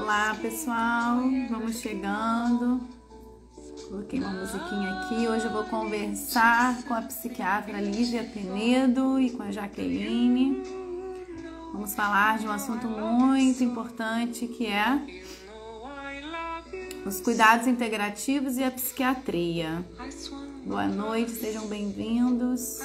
Olá, pessoal, vamos chegando. Coloquei uma musiquinha aqui. Hoje eu vou conversar com a psiquiatra Lívia Penedo e com a Jaqueline. Vamos falar de um assunto muito importante que é os cuidados integrativos e a psiquiatria. Boa noite, sejam bem-vindos.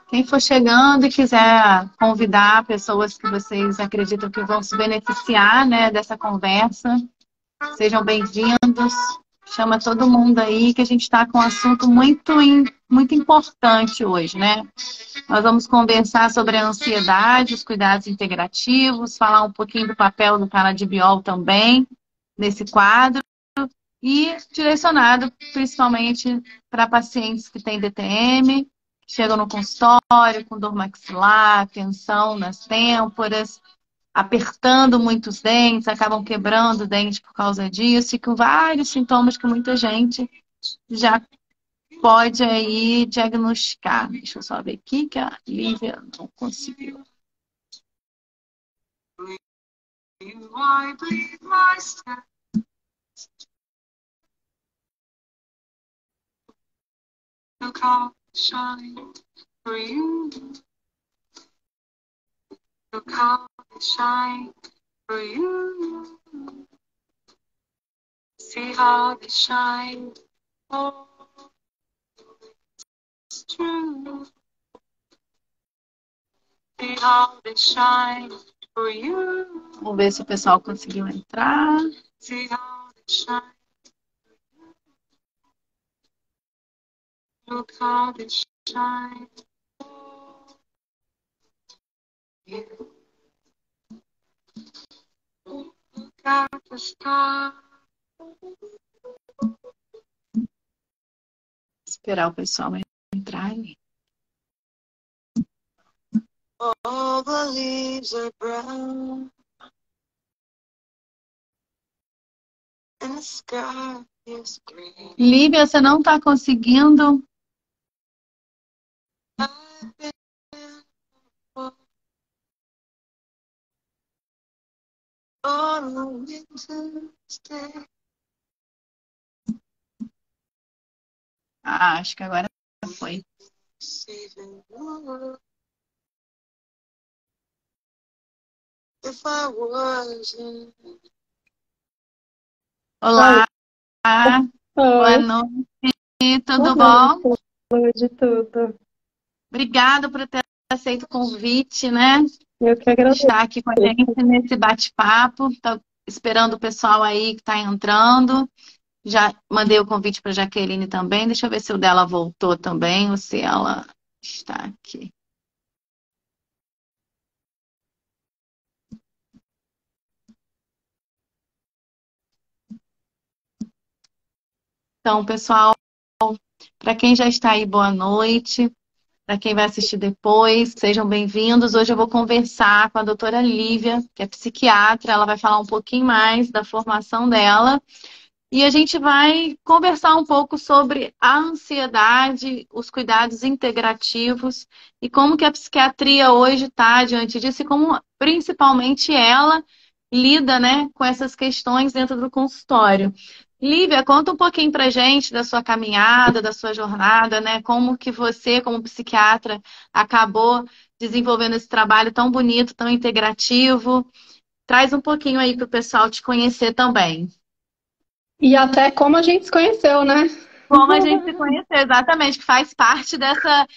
Quem for chegando e quiser convidar pessoas que vocês acreditam que vão se beneficiar, né, dessa conversa, sejam bem-vindos. Chama todo mundo aí que a gente está com um assunto muito importante hoje, né? Nós vamos conversar sobre a ansiedade, os cuidados integrativos, falar um pouquinho do papel do canabidiol também nesse quadro e direcionado principalmente para pacientes que têm DTM, chegam no consultório com dor maxilar, tensão nas têmporas, apertando muitos dentes, acabam quebrando o dente por causa disso, e com vários sintomas que muita gente já pode aí diagnosticar. Deixa eu só ver aqui que a Lívia não conseguiu. See how they shine. Oh, it's true. See how they shine for you. Vamos ver se o pessoal conseguiu entrar. See how they shine. Look how they shine. Yeah. Look at the stars. Esperar o pessoal entrar aí. All the leaves are brown and the sky is green. Lívia, você não está conseguindo? I've been on a winter's day. Ah, acho que agora foi. Saving water. If I wasn't. Olá, boa Oi, noite, tudo boa bom? noite, de tudo. Obrigada por ter aceito o convite, né? Eu que agradeço. Estar aqui com a gente nesse bate-papo. Estou esperando o pessoal aí que está entrando. Já mandei o convite para a Jaqueline também. Deixa eu ver se o dela voltou também ou se ela está aqui. Então, pessoal, para quem já está aí, boa noite. Para quem vai assistir depois, sejam bem-vindos. Hoje eu vou conversar com a doutora Lívia, que é psiquiatra. Ela vai falar um pouquinho mais da formação dela. E a gente vai conversar um pouco sobre a ansiedade, os cuidados integrativos e como que a psiquiatria hoje está diante disso e como, principalmente, ela lida, né, com essas questões dentro do consultório. Lívia, conta um pouquinho pra gente da sua caminhada, da sua jornada, né? Como que você, como psiquiatra, acabou desenvolvendo esse trabalho tão bonito, tão integrativo. Traz um pouquinho aí para o pessoal te conhecer também. E até como a gente se conheceu, né? Como a gente se conheceu, exatamente, que faz parte dessa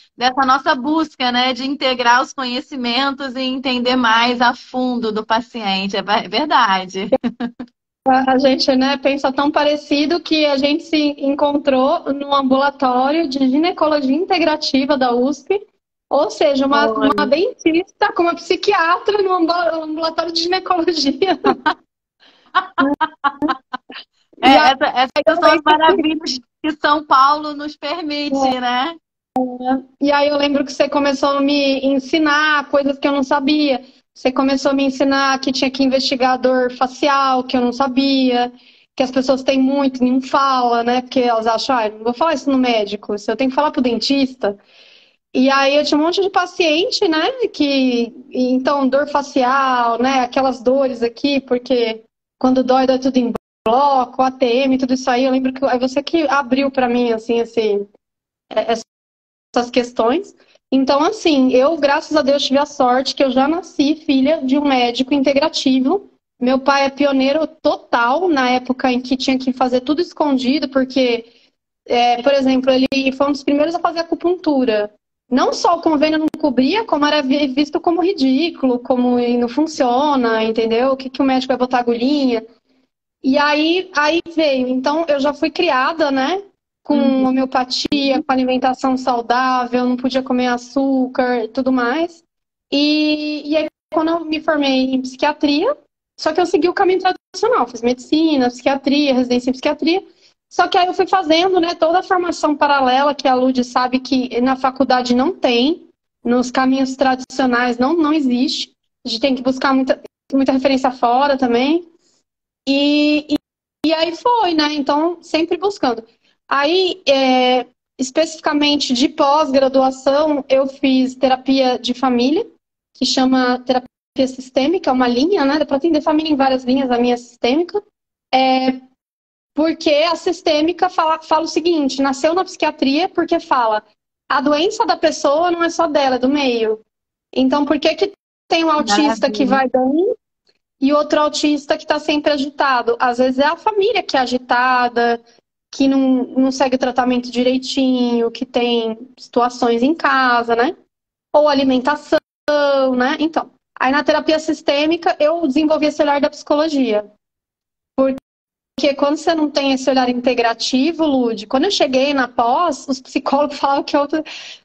nossa busca, né, de integrar os conhecimentos e entender mais a fundo do paciente. É verdade. A gente, né, pensa tão parecido que a gente se encontrou no ambulatório de ginecologia integrativa da USP Ou seja, uma Foi. dentista com uma psiquiatra no ambulatório de ginecologia. É, E aí essas eu são as lembro maravilhas que São Paulo nos permite, né? E aí eu lembro que você começou a me ensinar coisas que eu não sabia. Você começou a me ensinar que tinha que investigar dor facial, que eu não sabia, que as pessoas têm muito e não fala, né? Porque elas acham, ah, eu não vou falar isso no médico, isso eu tenho que falar pro dentista. E aí eu tinha um monte de paciente, né? Então, dor facial, né? Aquelas dores aqui, porque quando dói, dói tudo em bloco, ATM, tudo isso aí. Eu lembro que é você que abriu para mim, assim, essas questões. Então, assim, eu, graças a Deus, tive a sorte que eu já nasci filha de um médico integrativo. Meu pai é pioneiro total na época em que tinha que fazer tudo escondido, porque, por exemplo, ele foi um dos primeiros a fazer acupuntura. Não só o convênio não cobria, como era visto como ridículo, como não funciona, entendeu? O que, que o médico vai botar agulhinha? E aí veio. Então, eu já fui criada, né? Com Uhum. homeopatia, com alimentação saudável, não podia comer açúcar e tudo mais. E aí, quando eu me formei em psiquiatria, só que eu segui o caminho tradicional, fiz medicina, psiquiatria, residência em psiquiatria. Só que aí eu fui fazendo, né, toda a formação paralela que a Lud sabe que na faculdade não tem, nos caminhos tradicionais não existe. A gente tem que buscar muita referência fora também. E, e aí foi, né? Então, sempre buscando. Aí, especificamente de pós-graduação, eu fiz terapia de família, que chama terapia sistêmica, é uma linha, né? Dá para atender família em várias linhas, a minha é sistêmica. Porque a sistêmica fala o seguinte: nasceu na psiquiatria porque fala a doença da pessoa não é só dela, é do meio. Então, por que que tem um autista que Maravilha. vai bem e outro autista que está sempre agitado? Às vezes é a família que é agitada, que não segue o tratamento direitinho, que tem situações em casa, né? Ou alimentação, né? Então, aí na terapia sistêmica eu desenvolvi esse olhar da psicologia. Porque quando você não tem esse olhar integrativo, Lud, quando eu cheguei na pós, os psicólogos falavam que eu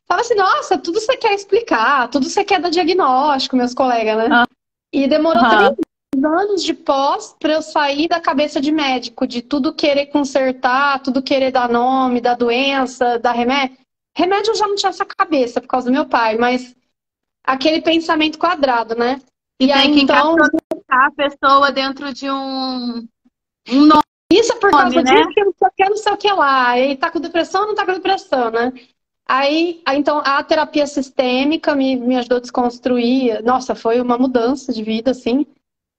falava assim, nossa, tudo você quer explicar, tudo você quer dar diagnóstico, meus colegas, né? E demorou Aham. 3 anos de pós para eu sair da cabeça de médico, de tudo querer consertar, tudo querer dar nome, dar doença, dar remédio. Remédio eu já não tinha essa cabeça por causa do meu pai, mas aquele pensamento quadrado, né? E E aí tem que então, encaixotar a pessoa dentro de um isso é por nome, causa né? disso que eu não sei o que, não sei o que lá. Ele tá com depressão ou não tá com depressão, né? Aí, então, a terapia sistêmica me ajudou a desconstruir. Nossa, foi uma mudança de vida, assim.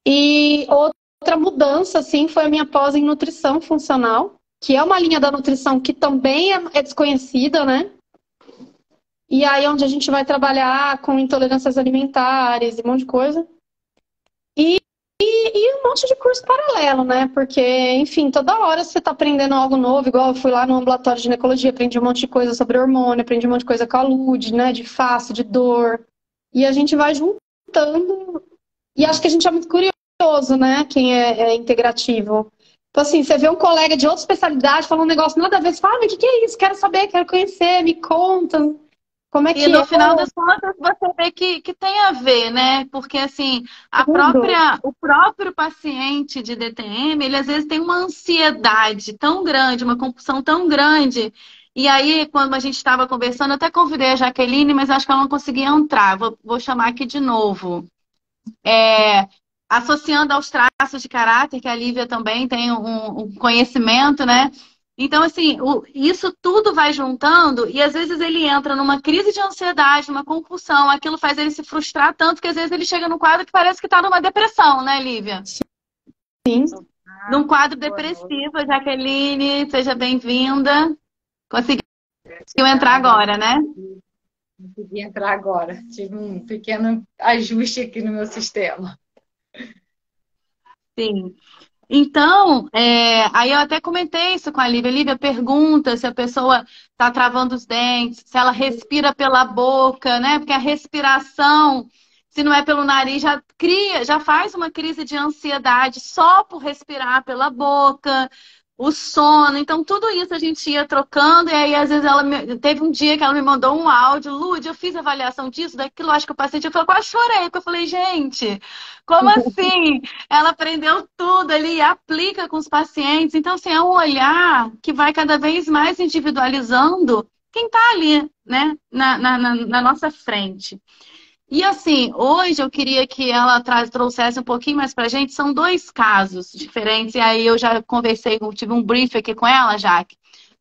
E outra mudança, assim, foi a minha pós em nutrição funcional, que é uma linha da nutrição que também é desconhecida, né? E aí, onde a gente vai trabalhar com intolerâncias alimentares e um monte de coisa. E um monte de curso paralelo, né? Porque, enfim, toda hora você tá aprendendo algo novo, igual eu fui lá no ambulatório de ginecologia, aprendi um monte de coisa sobre hormônio, aprendi um monte de coisa com a Lud, né? De face, de dor. E a gente vai juntando. E acho que a gente é muito curioso, né? Quem é integrativo. Então, assim, você vê um colega de outra especialidade falando um negócio nada a ver, você fala, ah, mas o que é isso? Quero saber, quero conhecer, me conta. Como é E que no é final das contas você vê que tem a ver, né? Porque assim, tudo? o próprio paciente de DTM, ele às vezes tem uma ansiedade tão grande, uma compulsão tão grande. E aí, quando a gente estava conversando, eu até convidei a Jaqueline, mas acho que ela não conseguia entrar. Vou chamar aqui de novo. É, associando aos traços de caráter, que a Lívia também tem um conhecimento, né? Então, assim, isso tudo vai juntando e às vezes ele entra numa crise de ansiedade, numa compulsão, aquilo faz ele se frustrar tanto que às vezes ele chega num quadro que parece que está numa depressão, né, Lívia? Sim. Num quadro Boa noite. depressivo, Jaqueline, seja bem-vinda. Conseguiu entrar Obrigada. agora, né? Consegui entrar agora. Tive um pequeno ajuste aqui no meu sistema. Sim. Então, aí eu até comentei isso com a Lívia. Lívia pergunta se a pessoa está travando os dentes, se ela respira pela boca, né? Porque a respiração, se não é pelo nariz, já faz uma crise de ansiedade só por respirar pela boca. o sono. Então, tudo isso a gente ia trocando. E aí, às vezes, teve um dia que ela me mandou um áudio. Lud, eu fiz avaliação disso, daquilo, acho que o paciente... Eu quase chorei, porque eu falei, gente, como assim? Ela aprendeu tudo ali e aplica com os pacientes. Então, assim, é um olhar que vai cada vez mais individualizando quem está ali, né, na nossa frente. E assim, hoje eu queria que ela trouxesse um pouquinho mais pra gente. São dois casos diferentes, e aí eu já conversei, tive um brief aqui com ela, Jaque,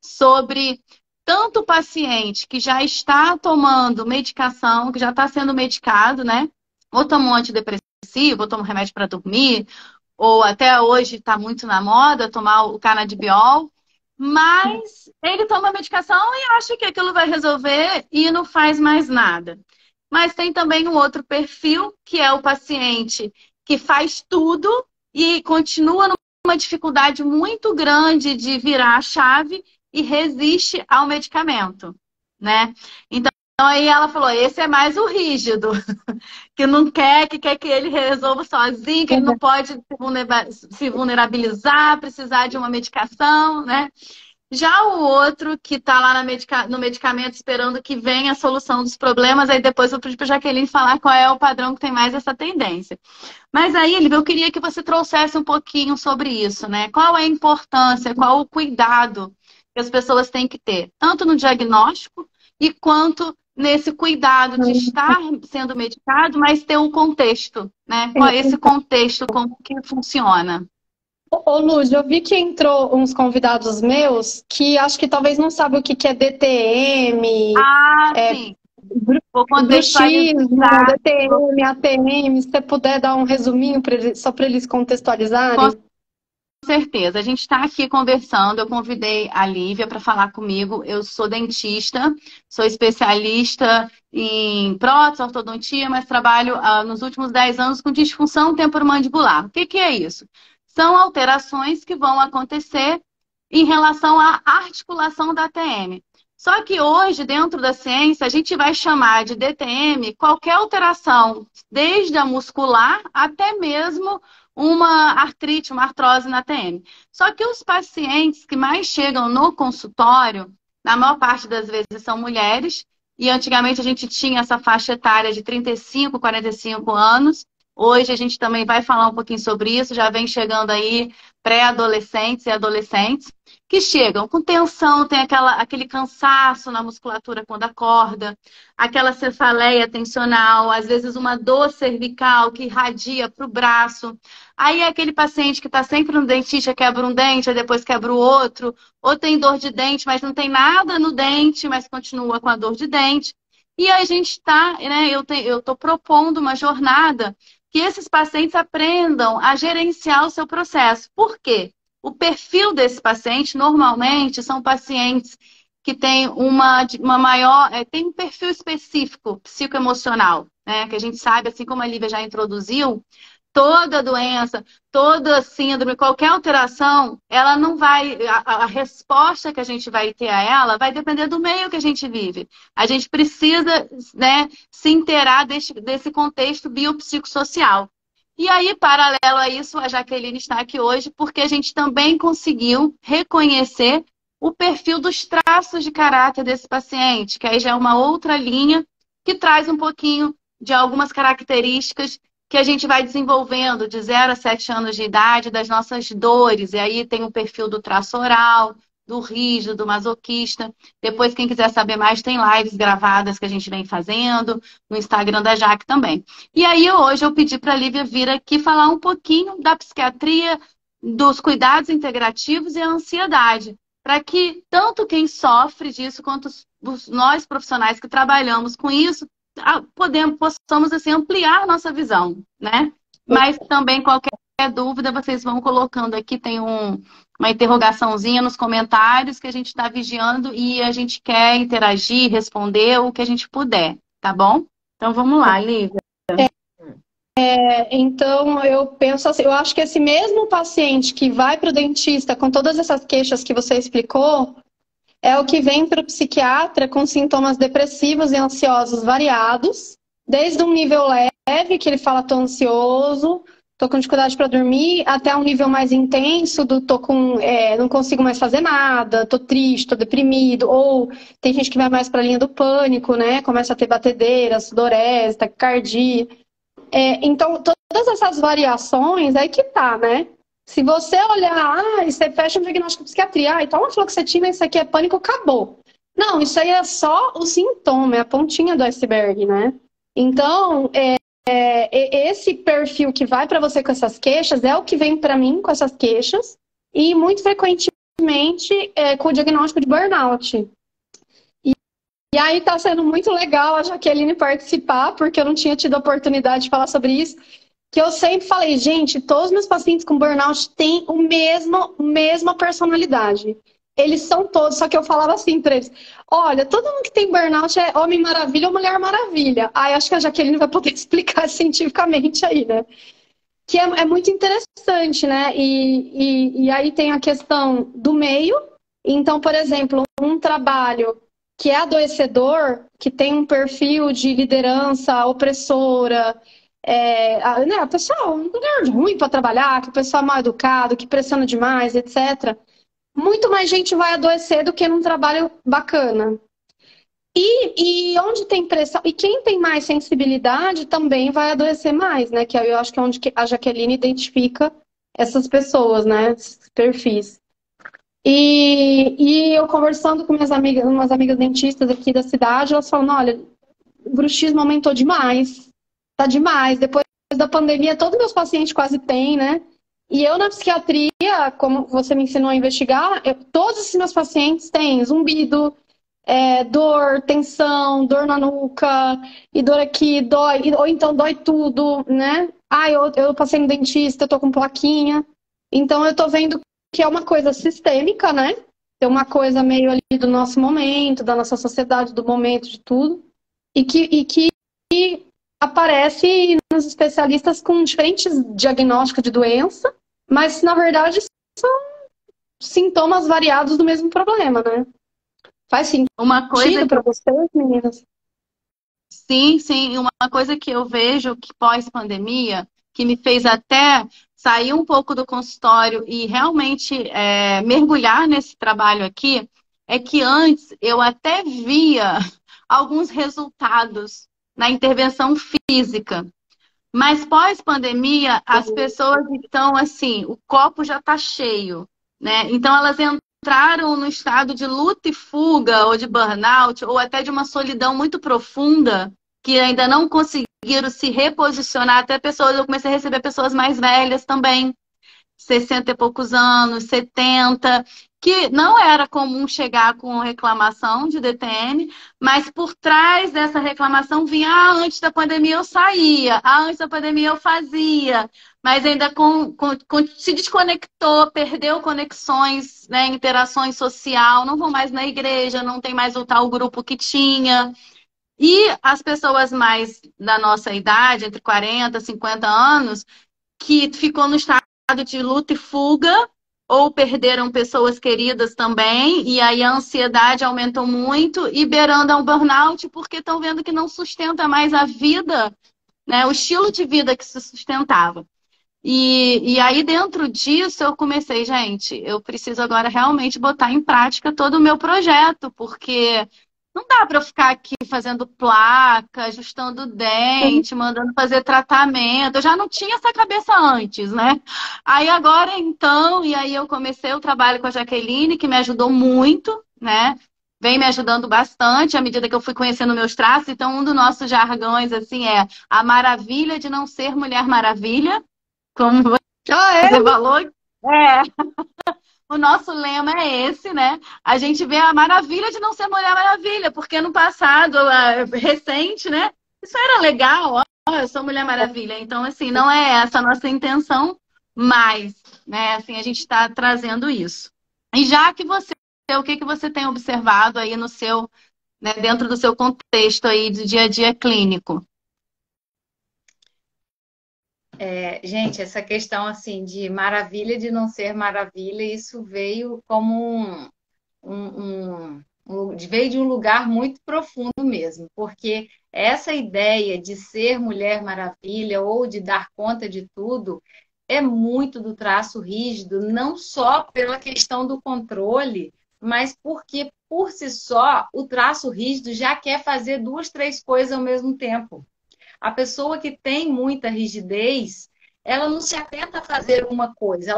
sobre tanto o paciente que já está tomando medicação, que já está sendo medicado, né? Ou toma um antidepressivo, ou toma um remédio para dormir, ou até hoje está muito na moda tomar o canabidiol, mas ele toma a medicação e acha que aquilo vai resolver e não faz mais nada. Mas tem também um outro perfil, que é o paciente que faz tudo e continua numa dificuldade muito grande de virar a chave e resiste ao medicamento, né? Então, aí ela falou, esse é mais o rígido, que não quer, que quer que ele resolva sozinho, que ele não pode se vulnerabilizar, precisar de uma medicação, né? Já o outro que está lá no medicamento esperando que venha a solução dos problemas, aí depois eu pedi para a Jaqueline falar qual é o padrão que tem mais essa tendência. Mas aí, Lívia, eu queria que você trouxesse um pouquinho sobre isso, né? Qual é a importância, qual o cuidado que as pessoas têm que ter, tanto no diagnóstico e quanto nesse cuidado de estar sendo medicado, mas ter um contexto, né? Qual é esse contexto, como que funciona? Ô, Luz, eu vi que entrou uns convidados meus que acho que talvez não sabem o que é DTM, Sim. Vou contextualizar. DTM, ATM, se você puder dar um resuminho só para eles contextualizarem. Com certeza. A gente está aqui conversando. Eu convidei a Lívia para falar comigo. Eu sou dentista, sou especialista em prótese, ortodontia, mas trabalho nos últimos 10 anos com disfunção temporomandibular. O que é isso? São alterações que vão acontecer em relação à articulação da ATM. Só que hoje, dentro da ciência, a gente vai chamar de DTM qualquer alteração, desde a muscular até mesmo uma artrite, uma artrose na ATM. Só que os pacientes que mais chegam no consultório, na maior parte das vezes são mulheres, e antigamente a gente tinha essa faixa etária de 35, 45 anos. Hoje a gente também vai falar um pouquinho sobre isso, já vem chegando aí pré-adolescentes e adolescentes que chegam com tensão, tem aquele cansaço na musculatura quando acorda, aquela cefaleia tensional, às vezes uma dor cervical que irradia para o braço. Aí é aquele paciente que está sempre no dentista, quebra um dente, aí depois quebra o outro, ou tem dor de dente, mas não tem nada no dente, mas continua com a dor de dente. E a gente está, né, eu estou propondo uma jornada que esses pacientes aprendam a gerenciar o seu processo. Por quê? O perfil desse paciente, normalmente, são pacientes que têm tem um perfil específico psicoemocional, né? Que a gente sabe, assim como a Lívia já introduziu, toda doença, toda síndrome, qualquer alteração, ela não vai... A resposta que a gente vai ter a ela vai depender do meio que a gente vive. A gente precisa, né, se inteirar desse contexto biopsicossocial. E aí, paralelo a isso, a Jaqueline está aqui hoje porque a gente também conseguiu reconhecer o perfil dos traços de caráter desse paciente, que aí já é uma outra linha que traz um pouquinho de algumas características que a gente vai desenvolvendo de 0 a 7 anos de idade, das nossas dores. E aí tem o perfil do traço oral, do rígido, do masoquista. Depois, quem quiser saber mais, tem lives gravadas que a gente vem fazendo no Instagram da Jaque também. E aí, hoje, eu pedi para a Lívia vir aqui falar um pouquinho da psiquiatria, dos cuidados integrativos e a ansiedade, para que tanto quem sofre disso, quanto nós profissionais que trabalhamos com isso, possamos assim, ampliar nossa visão, né? Mas também qualquer dúvida, vocês vão colocando aqui, tem uma interrogaçãozinha nos comentários que a gente está vigiando e a gente quer interagir, responder o que a gente puder, tá bom? Então vamos lá, Lívia. Então eu penso assim, eu acho que esse mesmo paciente que vai para o dentista com todas essas queixas que você explicou, é o que vem para o psiquiatra com sintomas depressivos e ansiosos variados, desde um nível leve, que ele fala tô ansioso, tô com dificuldade para dormir, até um nível mais intenso do não consigo mais fazer nada, tô triste, tô deprimido, ou tem gente que vai mais para a linha do pânico, né? Começa a ter batedeira, sudorese, taquicardia. Então, todas essas variações, aí que tá, né? Se você olhar, você fecha um diagnóstico de psiquiatria, então uma fluoxetina, isso aqui é pânico, acabou. Não, isso aí é só o sintoma, é a pontinha do iceberg, né? Então, esse perfil que vai para você com essas queixas é o que vem para mim com essas queixas e muito frequentemente com o diagnóstico de burnout. E aí tá sendo muito legal a Jaqueline participar, porque eu não tinha tido a oportunidade de falar sobre isso, que eu sempre falei, gente, todos os meus pacientes com burnout têm mesma personalidade. Eles são todos, só que eu falava assim para eles, olha, todo mundo que tem burnout é homem maravilha ou mulher maravilha. Aí acho que a Jaqueline vai poder explicar cientificamente aí, né? Que é muito interessante, né? E aí tem a questão do meio. Então, por exemplo, um trabalho que é adoecedor, que tem um perfil de liderança opressora, né, o pessoal, um lugar ruim para trabalhar, que o pessoal é mal educado, que pressiona demais, etc. Muito mais gente vai adoecer do que num trabalho bacana. E onde tem pressão, e quem tem mais sensibilidade também vai adoecer mais, né? Que eu acho que é onde a Jaqueline identifica essas pessoas, né? Esses perfis. E eu conversando com umas amigas dentistas aqui da cidade, elas falam, olha, o bruxismo aumentou demais, tá demais. Depois da pandemia, todos meus pacientes quase têm, né? E eu na psiquiatria, como você me ensinou a investigar, todos esses meus pacientes têm zumbido, dor, tensão, dor na nuca, e dor aqui, dói, ou então dói tudo, né? Eu passei no dentista, eu tô com plaquinha. Então eu tô vendo que é uma coisa sistêmica, né? É uma coisa meio ali do nosso momento, da nossa sociedade, do momento, de tudo. E que aparece nos especialistas com diferentes diagnósticos de doença, mas na verdade são sintomas variados do mesmo problema, né? Faz sentido para vocês, meninas? Sim, sim. Uma coisa que eu vejo que pós-pandemia, que me fez até sair um pouco do consultório e realmente mergulhar nesse trabalho aqui, é que antes eu até via alguns resultados na intervenção física. Mas pós-pandemia, as pessoas estão assim, o copo já está cheio, né? Então elas entraram no estado de luta e fuga, ou de burnout, ou até de uma solidão muito profunda, que ainda não conseguiram se reposicionar. Até pessoas, eu comecei a receber pessoas mais velhas também, 60 e poucos anos, 70, que não era comum chegar com reclamação de DTM, mas por trás dessa reclamação vinha, antes da pandemia eu saía, antes da pandemia eu fazia, mas ainda se desconectou, perdeu conexões, né, interações social, não vão mais na igreja, não tem mais o tal grupo que tinha. E as pessoas mais da nossa idade, entre 40 e 50 anos, que ficou no estado de luta e fuga, ou perderam pessoas queridas também, e aí a ansiedade aumentou muito, e beirando a um burnout, porque estão vendo que não sustenta mais a vida, né, o estilo de vida que se sustentava. E aí, dentro disso, eu comecei, gente, eu preciso agora realmente botar em prática todo o meu projeto, porque não dá para eu ficar aqui fazendo placa, ajustando dente, mandando fazer tratamento. Eu já não tinha essa cabeça antes, né? Aí agora, então, e aí eu comecei o trabalho com a Jaqueline, que me ajudou muito, né? Vem me ajudando bastante à medida que eu fui conhecendo meus traços. Então, um dos nossos jargões, assim, é a maravilha de não ser Mulher Maravilha, como você falou. O nosso lema é esse, né? A gente vê a maravilha de não ser Mulher Maravilha, porque no passado, recente, né? Isso era legal, ó, eu sou Mulher Maravilha. Então, assim, não é essa a nossa intenção, mas, né, assim, a gente está trazendo isso. E já que você, o que você tem observado aí no seu, né, dentro do seu contexto aí do dia a dia clínico? Gente, essa questão assim de maravilha de não ser maravilha, isso veio como Veio de um lugar muito profundo mesmo, porque essa ideia de ser Mulher Maravilha ou de dar conta de tudo é muito do traço rígido, não só pela questão do controle, mas porque, por si só, o traço rígido já quer fazer duas, três coisas ao mesmo tempo. A pessoa que tem muita rigidez, ela não se atenta a fazer uma coisa,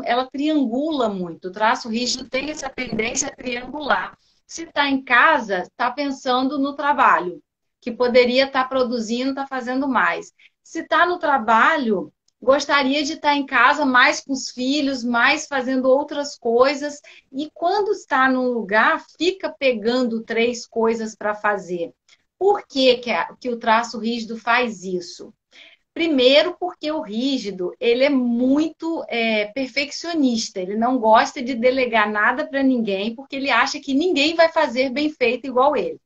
ela triangula muito. O traço rígido tem essa tendência a triangular. Se está em casa, está pensando no trabalho, que poderia estar produzindo, está fazendo mais. Se está no trabalho, gostaria de estar em casa mais com os filhos, mais fazendo outras coisas. E quando está num lugar, fica pegando três coisas para fazer. Por que o traço rígido faz isso? Primeiro, porque o rígido ele é muito perfeccionista. Ele não gosta de delegar nada para ninguém, porque ele acha que ninguém vai fazer bem feito igual ele.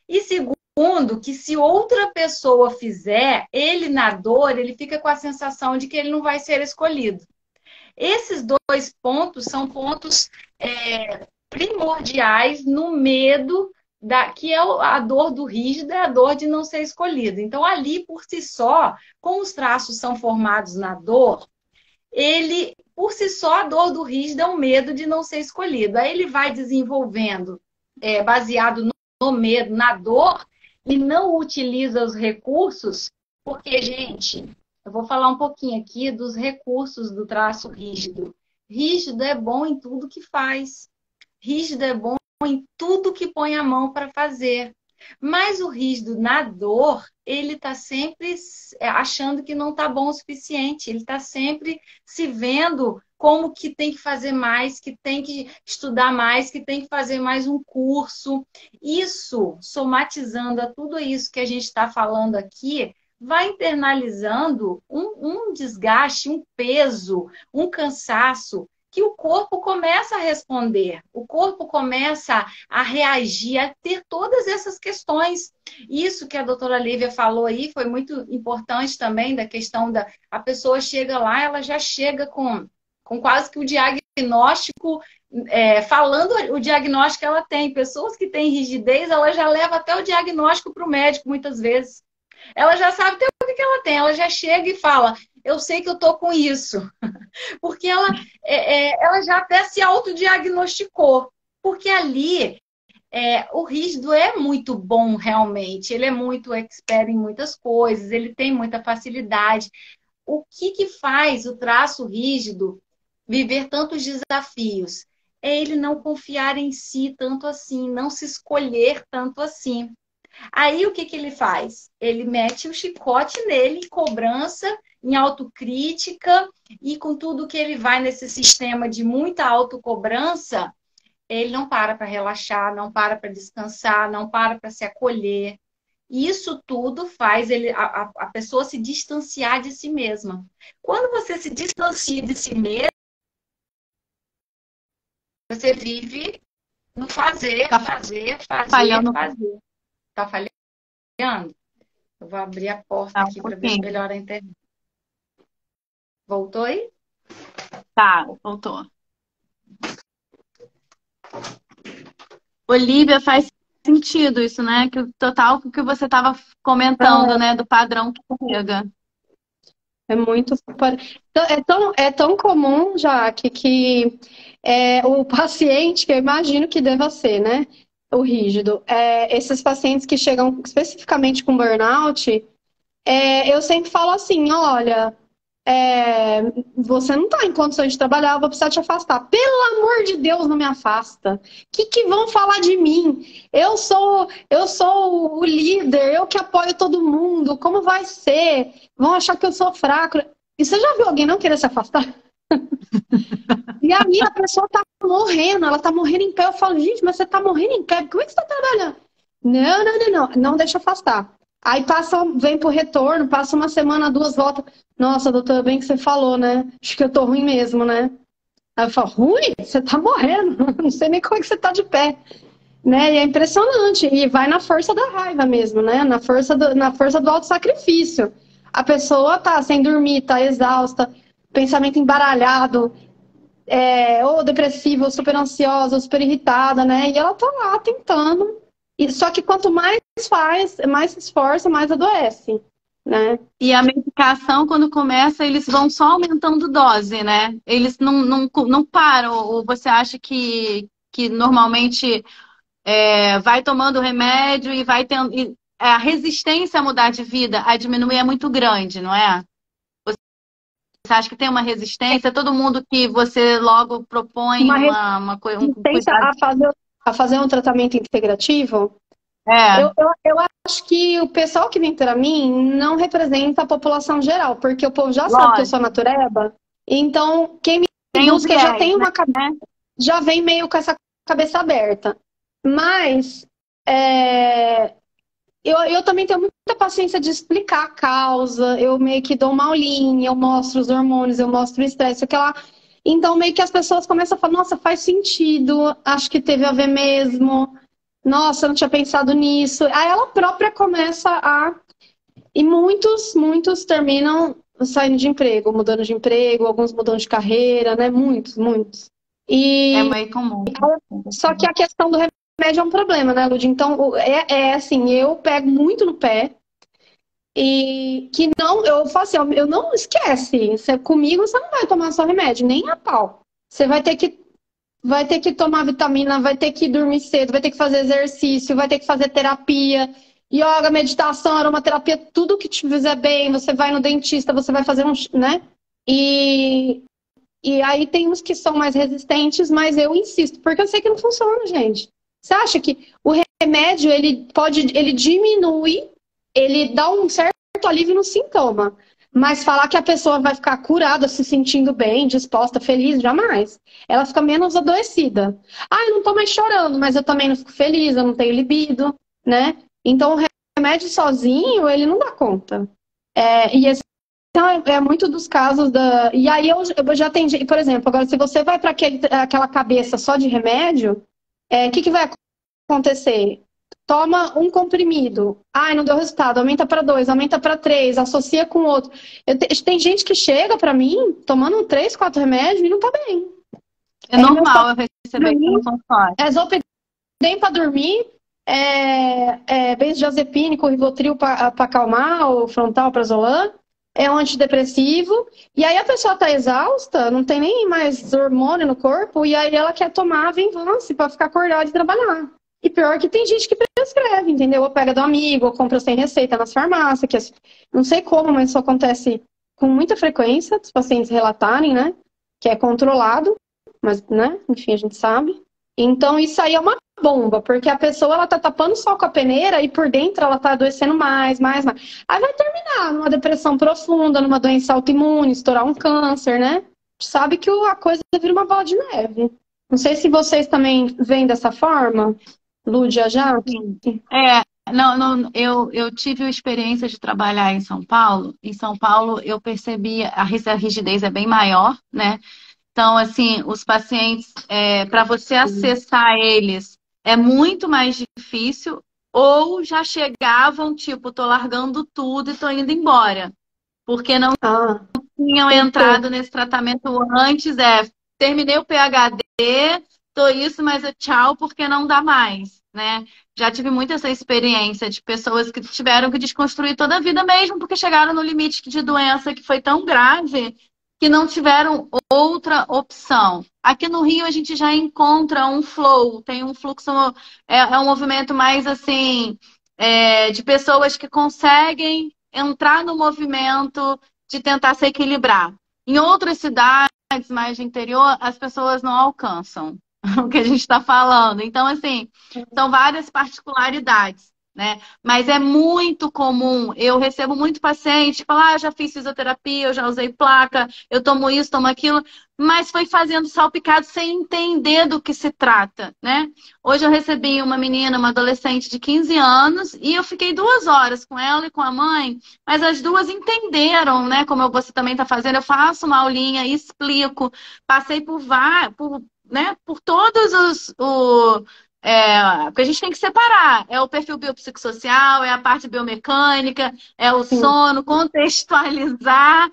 E segundo, que se outra pessoa fizer, ele na dor, ele fica com a sensação de que ele não vai ser escolhido. Esses dois pontos são pontos primordiais no medo que é a dor do rígido, é a dor de não ser escolhido. Então, ali, por si só, como os traços são formados na dor, por si só, a dor do rígido é um medo de não ser escolhido. Aí ele vai desenvolvendo, baseado no medo, na dor, e não utiliza os recursos, porque, gente, eu vou falar um pouquinho aqui dos recursos do traço rígido. Rígido é bom em tudo que faz. Rígido é bom em tudo que põe a mão para fazer. Mas o rígido na dor, ele está sempre achando que não está bom o suficiente. Ele está sempre se vendo como que tem que fazer mais, que tem que estudar mais, que tem que fazer mais um curso. Isso, somatizando a tudo isso que a gente está falando aqui, vai internalizando um desgaste, um peso, um cansaço, que o corpo começa a responder, o corpo começa a reagir, a ter todas essas questões. Isso que a doutora Lívia falou aí foi muito importante também, da questão a pessoa chega lá, ela já chega com quase que o diagnóstico, falando o diagnóstico que ela tem. Pessoas que têm rigidez, ela já leva até o diagnóstico para o médico, muitas vezes. Ela já sabe até o que ela tem, ela já chega e fala, eu sei que eu tô com isso. Porque ela já até se autodiagnosticou. Porque ali, o rígido é muito bom realmente. Ele é muito expert em muitas coisas, ele tem muita facilidade. O que faz o traço rígido viver tantos desafios? É ele não confiar em si tanto assim, não se escolher tanto assim. Aí o que ele faz? Ele mete o chicote nele, em cobrança, em autocrítica, e com tudo que ele vai nesse sistema de muita autocobrança, ele não para relaxar, não para descansar, não para se acolher. Isso tudo faz a pessoa se distanciar de si mesma. Quando você se distancia de si mesma, você vive no fazer, fazer. Tá falhando? Eu vou abrir a porta aqui para ver se melhora a internet. Voltou aí? Tá, voltou. Olivia, faz sentido isso, né? Que o total que você estava comentando, né? Do padrão que chega. É muito. É tão comum, Jaque, que o paciente, que eu imagino que deva ser, né? O rígido. Esses pacientes que chegam especificamente com burnout, eu sempre falo assim, olha, você não está em condições de trabalhar, eu vou precisar te afastar. Pelo amor de Deus, não me afasta. O que vão falar de mim? Eu sou o líder, eu que apoio todo mundo. Como vai ser? Vão achar que eu sou fraco. E você já viu alguém não querer se afastar? E aí a pessoa tá morrendo, ela tá morrendo em pé. Eu falo, gente, mas você tá morrendo em pé, como é que você tá trabalhando? Não deixa afastar. Aí vem pro retorno, passa uma semana, 2 voltas. Nossa, doutora, bem que você falou, né? Acho que eu tô ruim mesmo, né? Aí eu falo, ruim? Você tá morrendo, não sei nem como é que você tá de pé. Né? E é impressionante, e vai na força da raiva mesmo, né? Na força do autossacrifício. A pessoa tá sem dormir, tá exausta, pensamento embaralhado. ou depressiva, ou super ansiosa, ou super irritada, né? E ela tá lá tentando. Só que quanto mais faz, mais se esforça, mais adoece, né? E a medicação, quando começa, eles vão só aumentando dose, né? Eles não param. Ou você acha que normalmente vai tomando remédio e vai tendo. A resistência a mudar de vida, a diminuir é muito grande, não é? Você acha que tem uma resistência? Todo mundo que você logo propõe Uma uma coisa, um resistência cuidado. a fazer um tratamento integrativo. É, Eu acho que o pessoal que vem para mim não representa a população geral, porque o povo já sabe que eu lógico. sou natureba, então quem me Tem um busca já viés, tem uma né? já vem meio com essa cabeça aberta. Mas é, eu também tenho muita paciência de explicar a causa, eu meio que dou uma aulinha, eu mostro os hormônios, eu mostro o estresse, aquela. Então, meio que as pessoas começam a falar, nossa, faz sentido, acho que teve a ver mesmo, nossa, eu não tinha pensado nisso. Aí ela própria começa a. E muitos terminam saindo de emprego, mudando de emprego, alguns mudando de carreira, né? Muitos. É E meio comum. só que a questão do remédio é um problema, né, Lud? Então, é assim, eu pego muito no pé e que não, eu falo assim, ó, eu não esquece, comigo você não vai tomar só remédio, nem a pau. Você vai ter que tomar vitamina, vai ter que dormir cedo, vai ter que fazer exercício, vai ter que fazer terapia, yoga, meditação, aromaterapia, tudo que te fizer bem, você vai no dentista, você vai fazer um, né? E e aí tem uns que são mais resistentes, mas eu insisto, porque eu sei que não funciona, gente. Você acha que o remédio, ele diminui, ele dá um certo alívio no sintoma, mas falar que a pessoa vai ficar curada, se sentindo bem, disposta, feliz, jamais. Ela fica menos adoecida. Ah, eu não tô mais chorando, mas eu também não fico feliz, eu não tenho libido, né? Então o remédio sozinho, ele não dá conta. E então, é muito dos casos da. E aí eu já atendi, por exemplo, agora se você vai para aquela cabeça só de remédio, o que vai acontecer? Toma um comprimido. Ai, não deu resultado. Aumenta para dois, aumenta para três, associa com outro. Tem gente que chega para mim tomando três, quatro remédios e não tá bem. É normal eu receber isso no consultório. Zolpidem para dormir, benzodiazepine com Rivotril para acalmar, o frontal prazolam. É um antidepressivo, e aí a pessoa tá exausta, não tem nem mais hormônio no corpo, e aí ela quer tomar Venvance para ficar acordada e trabalhar. E pior que tem gente que prescreve, entendeu? Ou pega do amigo, ou compra sem receita nas farmácias, não sei como, mas isso acontece com muita frequência, dos pacientes relatarem, né? Que é controlado, mas, né? Enfim, a gente sabe. Então isso aí é uma bomba, porque a pessoa ela tá tapando só com a peneira e por dentro ela tá adoecendo mais. Aí vai terminar numa depressão profunda, numa doença autoimune, estourar um câncer, né? Sabe que a coisa vira uma bola de neve. Não sei se vocês também veem dessa forma, Lúdia, já? Não, eu tive a experiência de trabalhar em São Paulo. Em São Paulo eu percebi a rigidez é bem maior, né? Então, assim, os pacientes, para você acessar eles, é muito mais difícil, ou já chegavam, tipo, tô largando tudo e tô indo embora. Porque não tinham entrado nesse tratamento antes, terminei o PhD, tô isso, mas tchau, porque não dá mais, né? Já tive muito essa experiência de pessoas que tiveram que desconstruir toda a vida mesmo, porque chegaram no limite de doença que foi tão grave que não tiveram outra opção. Aqui no Rio a gente já encontra um flow, tem um fluxo, um movimento mais assim, de pessoas que conseguem entrar no movimento de tentar se equilibrar. Em outras cidades mais de interior, as pessoas não alcançam o que a gente está falando. Então, assim, são várias particularidades. Né? Mas é muito comum, eu recebo muito paciente que fala, eu já fiz fisioterapia, eu já usei placa, eu tomo isso, tomo aquilo, mas foi fazendo salpicado sem entender do que se trata, né? Hoje eu recebi uma menina, uma adolescente de 15 anos, e eu fiquei 2 horas com ela e com a mãe, mas as duas entenderam, né? Como você também está fazendo, eu faço uma aulinha, explico, passei por todos porque a gente tem que separar. É o perfil biopsicossocial, é a parte biomecânica, é o sono, contextualizar.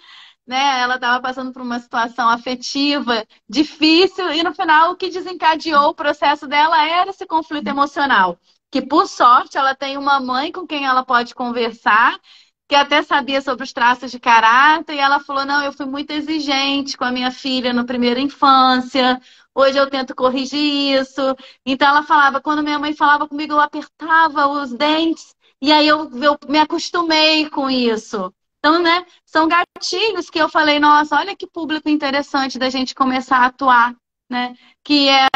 né? Ela estava passando por uma situação afetiva difícil e no final o que desencadeou o processo dela era esse conflito emocional. Que por sorte ela tem uma mãe com quem ela pode conversar, que até sabia sobre os traços de caráter, e ela falou: não, eu fui muito exigente com a minha filha na primeira infância, hoje eu tento corrigir isso. Então ela falava, quando minha mãe falava comigo, eu apertava os dentes, e aí eu me acostumei com isso. Então, né, são gatilhos que eu falei, nossa, olha que público interessante da gente começar a atuar, né? Que é,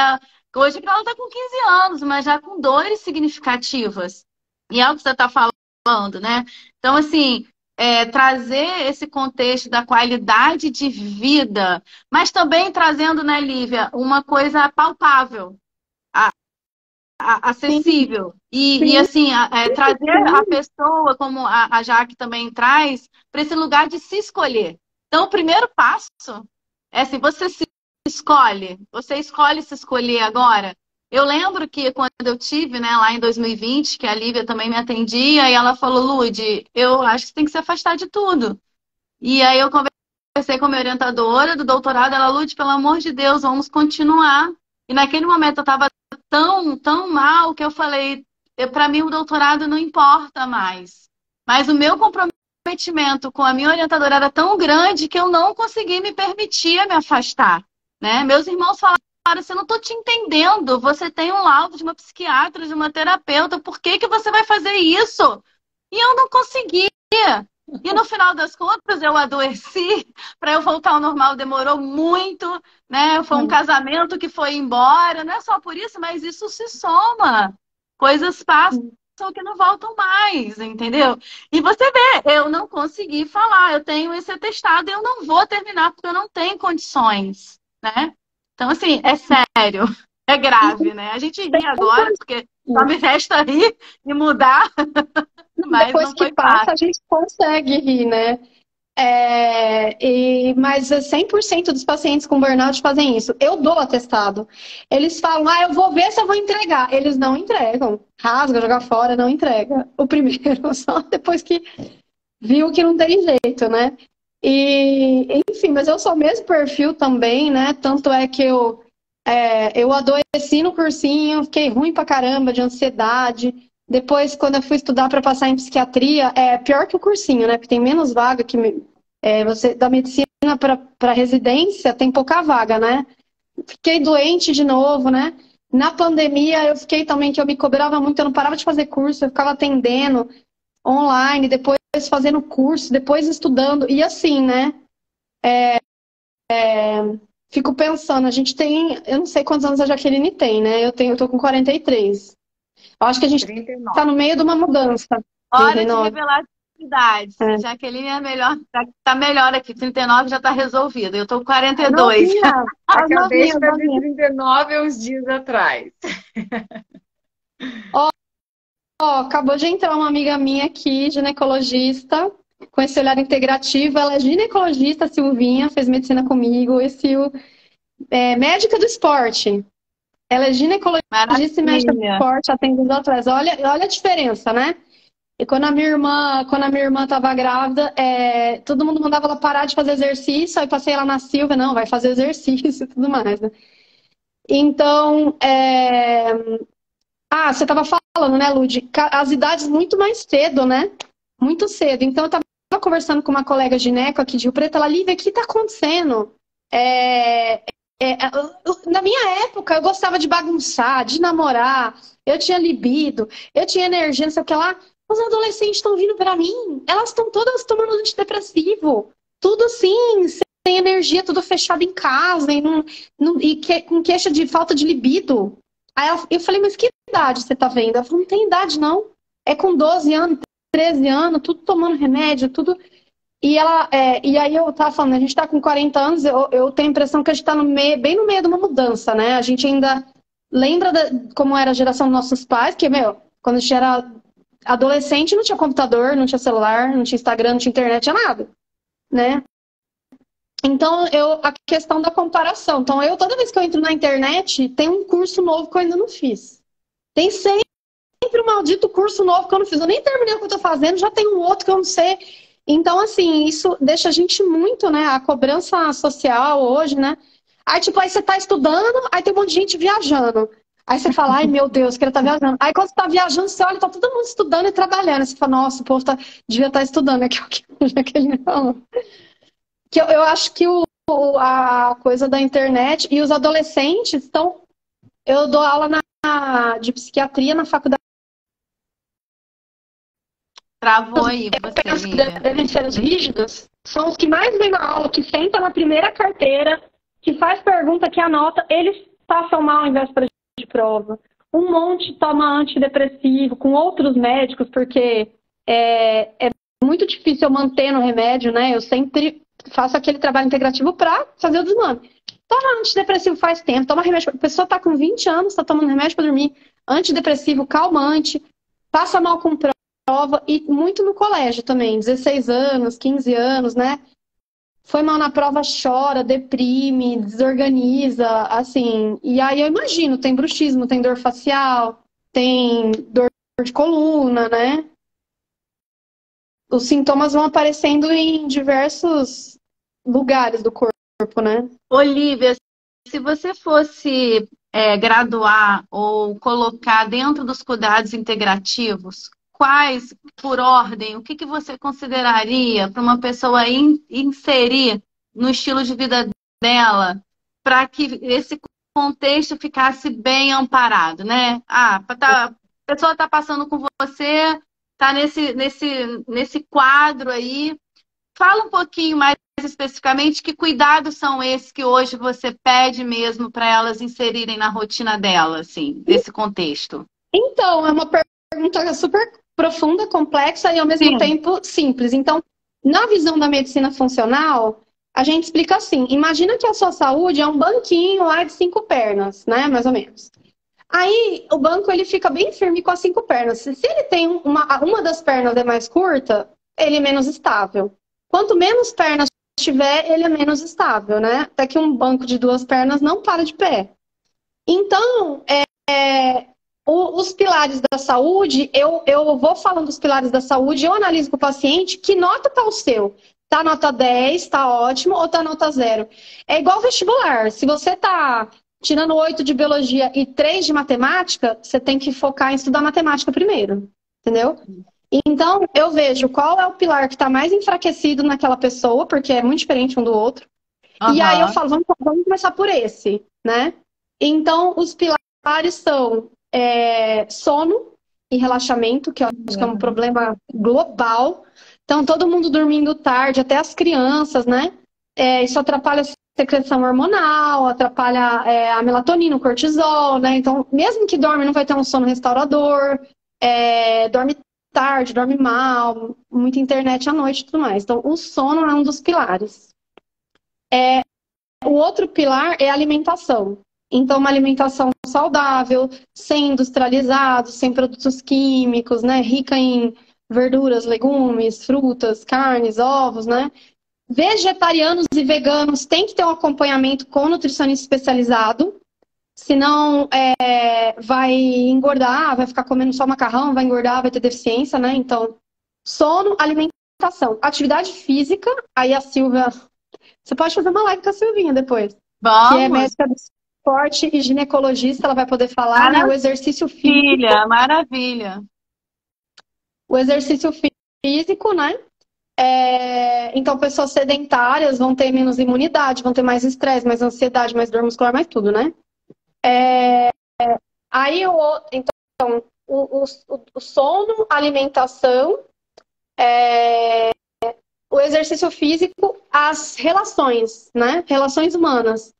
hoje ela está com 15 anos, mas já com dores significativas. E é o que você está falando, né? Então, assim, trazer esse contexto da qualidade de vida, mas também trazendo, né, Lívia, uma coisa palpável, Sim, acessível. E sim, assim, trazer a sim. pessoa, como a Jaque também traz, para esse lugar de se escolher. Então, o primeiro passo é se você se escolhe, você escolhe se escolher agora. Eu lembro que quando eu tive, né, lá em 2020, que a Lívia também me atendia, e ela falou, Lude, eu acho que você tem que se afastar de tudo. E aí eu conversei com a minha orientadora do doutorado, ela, Lude, pelo amor de Deus, vamos continuar. E naquele momento eu estava tão mal que eu falei, para mim o doutorado não importa mais. Mas o meu comprometimento com a minha orientadora era tão grande que eu não consegui me permitir me afastar, né? Meus irmãos falaram assim, eu não estou te entendendo, você tem um laudo de uma psiquiatra, de uma terapeuta, por que que você vai fazer isso? E eu não conseguia. E no final das contas eu adoeci, para eu voltar ao normal demorou muito, né? Foi um casamento que foi embora, não é só por isso, mas isso se soma. Coisas passam que não voltam mais, entendeu? E você vê, eu não consegui falar, eu tenho esse atestado, eu não vou terminar porque eu não tenho condições, né? Então, assim, é sério, é grave, né? A gente ri agora porque só me resta rir e mudar, mas Depois não que foi passa, fácil. a gente consegue rir, né? Mas 100% dos pacientes com burnout fazem isso. Eu dou atestado. Eles falam, eu vou ver se eu vou entregar. Eles não entregam. Rasga, joga fora, não entrega. O primeiro, só depois que viu que não tem jeito, né? Enfim, mas eu sou o mesmo perfil também, né? Tanto é que eu adoeci no cursinho, fiquei ruim pra caramba de ansiedade. Depois, quando eu fui estudar para passar em psiquiatria, é pior que o cursinho, né? Porque tem menos vaga que você da medicina para residência tem pouca vaga, né? Fiquei doente de novo, né? Na pandemia eu fiquei também que eu me cobrava muito, eu não parava de fazer curso, eu ficava atendendo online, depois fazendo curso, depois estudando e assim, né? Fico pensando, a gente tem, eu não sei quantos anos a Jaqueline tem, né? Eu tô com 43. Eu acho que a gente tá 39. no meio de uma mudança. Hora de 39. revelar as idades. É. Jaqueline é melhor, tá melhor aqui. 39 já tá resolvido. Eu tô com As 42. novinhas, as Acabei de novinhas, fazer novinhas. 39 uns dias atrás. Acabou de entrar uma amiga minha aqui, ginecologista, com esse olhar integrativo. Ela é ginecologista, Silvinha, fez medicina comigo. Médica do esporte. Ela é ginecologista e médica do Maravilha. esporte, atende os atletas. Olha a diferença, né? E quando a minha irmã estava grávida, todo mundo mandava ela parar de fazer exercício, aí passei ela na Silvia, não, vai fazer exercício e tudo mais, né? Então, você estava falando, né, Lud, as idades muito mais cedo, né? Muito cedo. Então, eu estava conversando com uma colega gineco aqui de Rio Preto, ela, Lívia, o que está acontecendo? Na minha época, eu gostava de bagunçar, de namorar, eu tinha libido, eu tinha energia, não sei o que lá. Os adolescentes estão vindo para mim, elas estão todas tomando antidepressivo, tudo assim, sem energia, tudo fechado em casa com queixa de falta de libido. Eu falei, mas que idade você tá vendo? Ela falou, não tem idade não, é com 12 anos, 13 anos, tudo tomando remédio, tudo. E aí eu tava falando, a gente tá com 40 anos, eu tenho a impressão que a gente tá bem no meio de uma mudança, né? A gente ainda lembra como era a geração dos nossos pais, que, quando a gente era adolescente não tinha computador, não tinha celular, não tinha Instagram, não tinha internet, tinha nada, né? Então, a questão da comparação. Então, toda vez que eu entro na internet, tem um curso novo que eu ainda não fiz. Tem sempre um maldito curso novo que eu não fiz. Eu nem terminei o que eu tô fazendo, já tem um outro que eu não sei. Então, assim, isso deixa a gente muito, né? A cobrança social hoje, né? Aí, tipo, aí você tá estudando, aí tem um monte de gente viajando. Aí você fala, ai meu Deus, que ele tá viajando. Aí quando você tá viajando, você olha, tá todo mundo estudando e trabalhando. Aí você fala, nossa, o povo devia estar estudando, é que que ele falou. Que eu acho que a coisa da internet e os adolescentes estão. Eu dou aula de psiquiatria na faculdade. Travou aí você, Penso que Lívia. devem ser os rígidos, são os que mais vêm na aula, que senta na primeira carteira, que faz pergunta, que anota, eles passam mal em véspera de prova. Um monte toma antidepressivo com outros médicos, porque é muito difícil eu manter no remédio, né? Eu sempre faço aquele trabalho integrativo para fazer o desmame. Toma antidepressivo faz tempo, toma remédio. A pessoa está com 20 anos, está tomando remédio para dormir, antidepressivo, calmante, passa mal com prova e muito no colégio também, 16 anos, 15 anos, né? Foi mal na prova, chora, deprime, desorganiza, assim. E aí eu imagino, tem bruxismo, tem dor facial, tem dor de coluna, né? Os sintomas vão aparecendo em diversos lugares do corpo, né? Olivia, se você fosse graduar ou colocar dentro dos cuidados integrativos, quais, por ordem, o que você consideraria para uma pessoa inserir no estilo de vida dela, para que esse contexto ficasse bem amparado, né? A pessoa está passando com você, está nesse quadro aí. Fala um pouquinho mais especificamente que cuidados são esses que hoje você pede mesmo para elas inserirem na rotina dela, assim, desse contexto. Então, é uma pergunta super profunda, complexa e ao mesmo tempo simples. Então, na visão da medicina funcional, a gente explica assim: imagina que a sua saúde é um banquinho lá de 5 pernas, né? Mais ou menos. Aí o banco ele fica bem firme com as 5 pernas. Se ele tem uma das pernas é mais curta, ele é menos estável. Quanto menos pernas tiver, ele é menos estável, né? Até que um banco de 2 pernas não para de pé. Então, os pilares da saúde, eu vou falando dos pilares da saúde, eu analiso com o paciente que nota tá o seu. Tá nota 10, tá ótimo, ou tá nota 0. É igual vestibular. Se você tá tirando 8 de biologia e 3 de matemática, você tem que focar em estudar matemática primeiro. Entendeu? Então, eu vejo qual é o pilar que está mais enfraquecido naquela pessoa, porque é muito diferente um do outro. Uhum. E aí eu falo, vamos começar por esse, né? Então, os pilares são sono e relaxamento, que eu acho que é um problema global. Então, todo mundo dormindo tarde, até as crianças, né? Isso atrapalha a secreção hormonal, atrapalha a melatonina, o cortisol, né? Então, mesmo que dorme, não vai ter um sono restaurador, dorme tarde, dorme mal, muita internet à noite e tudo mais. Então, o sono é um dos pilares. O outro pilar é a alimentação. Então, uma alimentação saudável, sem industrializados, sem produtos químicos, né? Rica em verduras, legumes, frutas, carnes, ovos, né? Vegetarianos e veganos têm que ter um acompanhamento com nutricionista especializado. Senão vai engordar, vai ficar comendo só macarrão, vai engordar, vai ter deficiência, né? Então, sono, alimentação, atividade física. Aí a Silvia, você pode fazer uma live com a Silvinha depois. Vamos. Que é médica do esporte e ginecologista, ela vai poder falar, né? O exercício físico. Maravilha. O exercício físico, né? Então, pessoas sedentárias vão ter menos imunidade, vão ter mais estresse, mais ansiedade, mais dor muscular, mais tudo, né? Aí, então, o sono, a alimentação, o exercício físico, as relações, né? Relações humanas.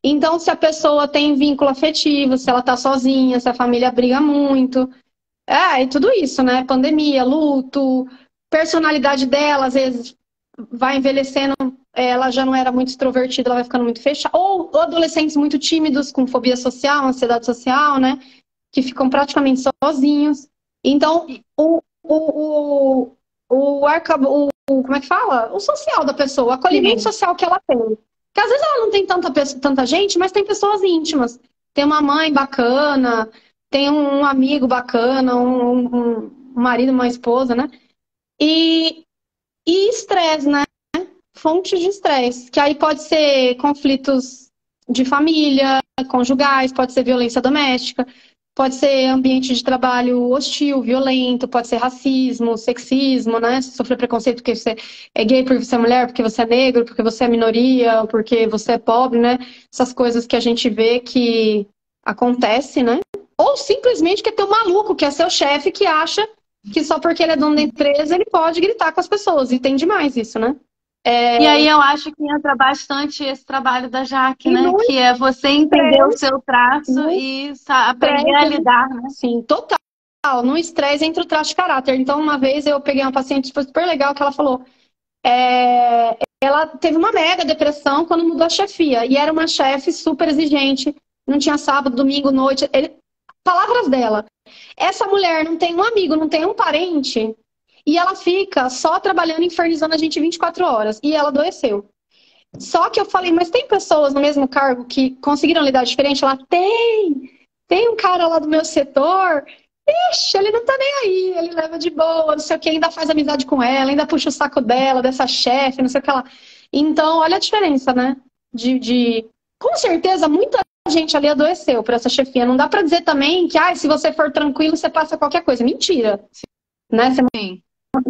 Então, se a pessoa tem vínculo afetivo, se ela tá sozinha, se a família briga muito, e tudo isso, né? Pandemia, luto, personalidade dela, às vezes vai envelhecendo, ela já não era muito extrovertida, ela vai ficando muito fechada. Ou adolescentes muito tímidos, com fobia social, ansiedade social, né? Que ficam praticamente sozinhos. Então, como é que fala? O social da pessoa, o acolhimento social que ela tem. Porque às vezes ela não tem tanta gente, mas tem pessoas íntimas. Tem uma mãe bacana, tem um amigo bacana, um marido, uma esposa, né? E E estresse, né? Fontes de estresse, que aí pode ser conflitos de família, conjugais, pode ser violência doméstica, pode ser ambiente de trabalho hostil, violento, pode ser racismo, sexismo, né? Você sofreu preconceito porque você é gay, porque você é mulher, porque você é negro, porque você é minoria, porque você é pobre, né? Essas coisas que a gente vê que acontece, né? Ou simplesmente que tem um maluco, que é seu chefe, que acha que só porque ele é dono da empresa ele pode gritar com as pessoas. E tem demais isso, né? E aí eu acho que entra bastante esse trabalho da Jaque, E né? no Que é você entender o seu traço no e aprender a estresse, lidar, né? sim, total. No estresse entra o traço de caráter. Então, uma vez eu peguei uma paciente foi super legal que ela falou. Ela teve uma mega depressão quando mudou a chefia. E era uma chefe super exigente. Não tinha sábado, domingo, noite. Palavras dela. Essa mulher não tem um amigo, não tem um parente. E ela fica só trabalhando, infernizando a gente 24 horas. E ela adoeceu. Só que eu falei, mas tem pessoas no mesmo cargo que conseguiram lidar diferente? Ela tem um cara lá do meu setor, ixi, ele não tá nem aí, ele leva de boa, não sei o que, ainda faz amizade com ela, ainda puxa o saco dela, dessa chefe, não sei o que lá. Então, olha a diferença, né? Com certeza, muita gente ali adoeceu por essa chefia. Não dá pra dizer também que, se você for tranquilo, você passa qualquer coisa. Mentira. Né? Você Sim.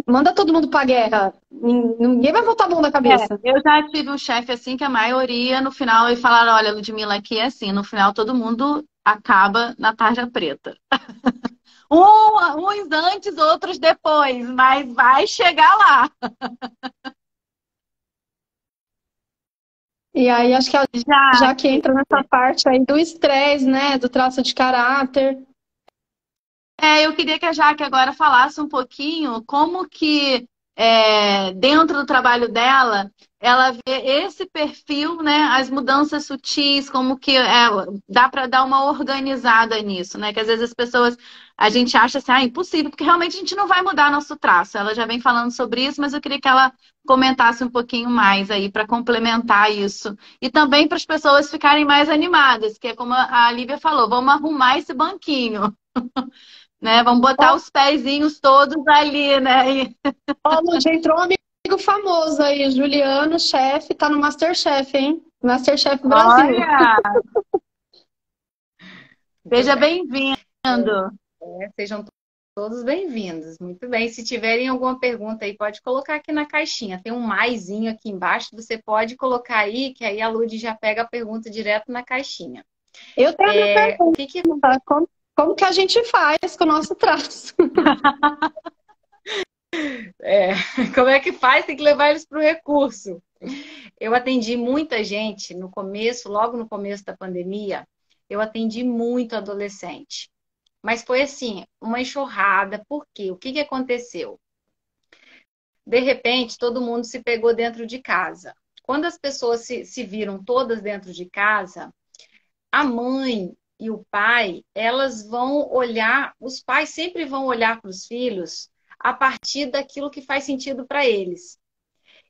manda todo mundo pra guerra. Ninguém vai voltar a mão da cabeça. Eu já tive um chefe assim que a maioria, no final, e falaram, olha, Ludmila, aqui é assim, no final todo mundo acaba na tarja preta. Uns antes, outros depois, mas vai chegar lá. E aí acho que já que entra nessa parte aí do estresse, né? Do traço de caráter. Eu queria que a Jaque agora falasse um pouquinho como que dentro do trabalho dela, ela vê esse perfil, né, as mudanças sutis, como que dá para dar uma organizada nisso, né? Que às vezes as pessoas, a gente acha assim, impossível, porque realmente a gente não vai mudar nosso traço. Ela já vem falando sobre isso, mas eu queria que ela comentasse um pouquinho mais aí para complementar isso. E também para as pessoas ficarem mais animadas, que é como a Lívia falou, vamos arrumar esse banquinho. Né? Vamos botar os pezinhos todos ali, né? Ó, Lud, entrou um amigo famoso aí, Juliano, chefe, tá no MasterChef, hein? MasterChef Brasil. Olha! Seja bem-vindo. Sejam todos bem-vindos. Muito bem. Se tiverem alguma pergunta aí, pode colocar aqui na caixinha. Tem um maisinho aqui embaixo, você pode colocar aí, que aí a Lud já pega a pergunta direto na caixinha. Eu tenho a minha pergunta. Como que a gente faz com o nosso traço? Como é que faz? Tem que levar eles para o recurso. Eu atendi muita gente no começo, logo no começo da pandemia, eu atendi muito adolescente. Mas foi assim, uma enxurrada. Por quê? O que aconteceu? De repente, todo mundo se pegou dentro de casa. Quando as pessoas se viram todas dentro de casa, a mãe e o pai, elas vão olhar, os pais sempre vão olhar para os filhos a partir daquilo que faz sentido para eles.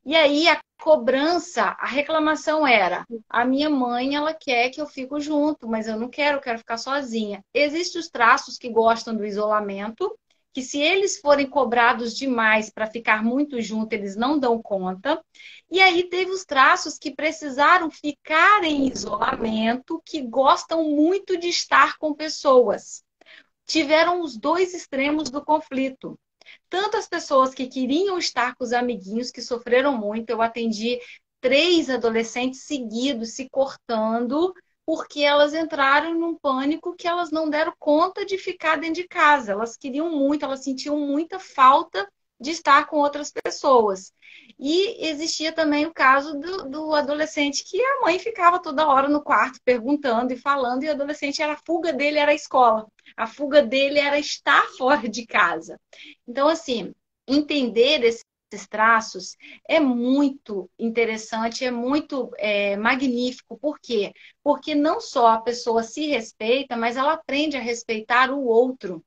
E aí a cobrança, a reclamação era: a minha mãe, ela quer que eu fique junto, mas eu não quero, eu quero ficar sozinha. Existem os traços que gostam do isolamento, que se eles forem cobrados demais para ficar muito junto, eles não dão conta. E aí teve os traços que precisaram ficar em isolamento, que gostam muito de estar com pessoas. Tiveram os dois extremos do conflito. Tanto as pessoas que queriam estar com os amiguinhos, que sofreram muito. Eu atendi 3 adolescentes seguidos se cortando, porque elas entraram num pânico que elas não deram conta de ficar dentro de casa. Elas queriam muito, elas sentiam muita falta de estar com outras pessoas. E existia também o caso do adolescente que a mãe ficava toda hora no quarto perguntando e falando, e o adolescente, a fuga dele era a escola. A fuga dele era estar fora de casa. Então, assim, entender esses traços é muito interessante, é muito magnífico. Por quê? Porque não só a pessoa se respeita, mas ela aprende a respeitar o outro.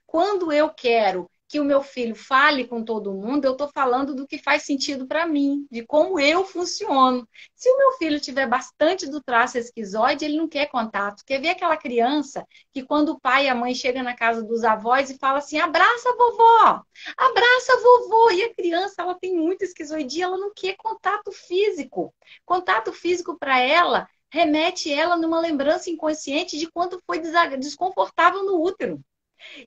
Quando eu quero que o meu filho fale com todo mundo, eu estou falando do que faz sentido para mim, de como eu funciono. Se o meu filho tiver bastante do traço esquizoide, ele não quer contato. Quer ver aquela criança que quando o pai e a mãe chegam na casa dos avós e fala assim, abraça a vovó, abraça a vovô. E a criança, ela tem muita esquizoidia, ela não quer contato físico. Contato físico para ela remete ela numa lembrança inconsciente de quanto foi desconfortável no útero.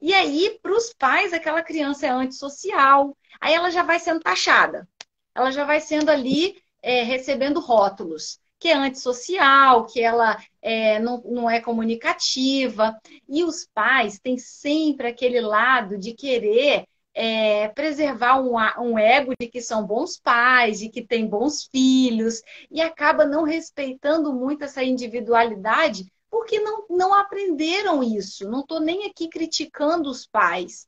E aí, para os pais, aquela criança é antissocial. Aí ela já vai sendo taxada. Ela já vai sendo ali, recebendo rótulos. Que é antissocial, que ela não é comunicativa. E os pais têm sempre aquele lado de querer preservar um ego de que são bons pais, de que têm bons filhos. E acaba não respeitando muito essa individualidade porque não aprenderam isso. Não estou nem aqui criticando os pais.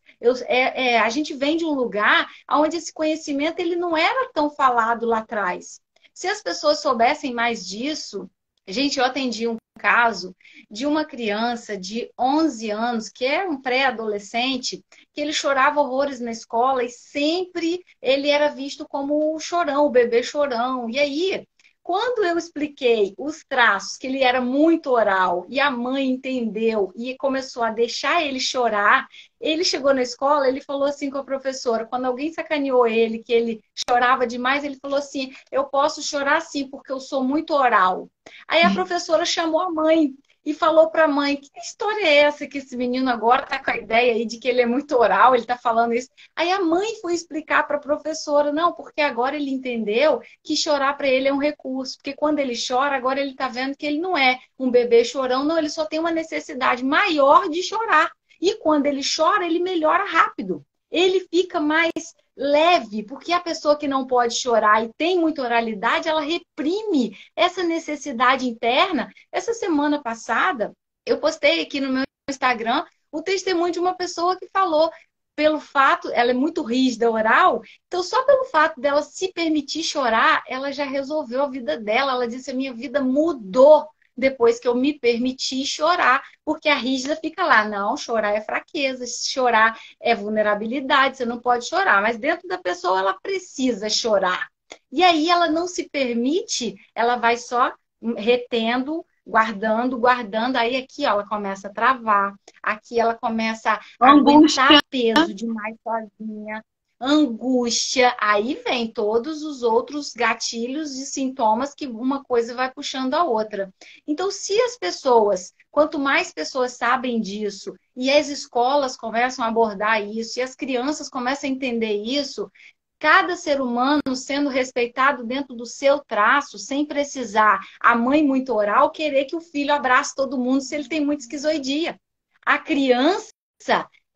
A gente vem de um lugar onde esse conhecimento ele não era tão falado lá atrás. Se as pessoas soubessem mais disso... Gente, eu atendi um caso de uma criança de 11 anos, que é um pré-adolescente, que ele chorava horrores na escola e sempre ele era visto como o chorão, o bebê chorão. E aí... Quando eu expliquei os traços, que ele era muito oral, e a mãe entendeu e começou a deixar ele chorar, ele chegou na escola, ele falou assim com a professora, quando alguém sacaneou ele, que ele chorava demais, ele falou assim, eu posso chorar sim, porque eu sou muito oral. Aí a professora chamou a mãe e falou para a mãe, que história é essa que esse menino agora está com a ideia aí de que ele é muito oral, ele está falando isso. Aí a mãe foi explicar para a professora, não, porque agora ele entendeu que chorar para ele é um recurso, porque quando ele chora, agora ele está vendo que ele não é um bebê chorão, não, ele só tem uma necessidade maior de chorar. E quando ele chora, ele melhora rápido. Ele fica mais leve, porque a pessoa que não pode chorar e tem muita oralidade, ela reprime essa necessidade interna. Essa semana passada, eu postei aqui no meu Instagram o testemunho de uma pessoa que falou, pelo fato, ela é muito rígida oral, então só pelo fato dela se permitir chorar, ela já resolveu a vida dela. Ela disse, a minha vida mudou depois que eu me permiti chorar, porque a rígida fica lá, não, chorar é fraqueza, chorar é vulnerabilidade, você não pode chorar, mas dentro da pessoa ela precisa chorar. E aí ela não se permite, ela vai só retendo, guardando, guardando, aí aqui ó, ela começa a travar, aqui ela começa a aguentar peso demais sozinha, angústia, aí vem todos os outros gatilhos e sintomas que uma coisa vai puxando a outra. Então, se as pessoas, quanto mais pessoas sabem disso, e as escolas começam a abordar isso, e as crianças começam a entender isso, cada ser humano sendo respeitado dentro do seu traço, sem precisar a mãe muito oral querer que o filho abrace todo mundo se ele tem muita esquizoidia. A criança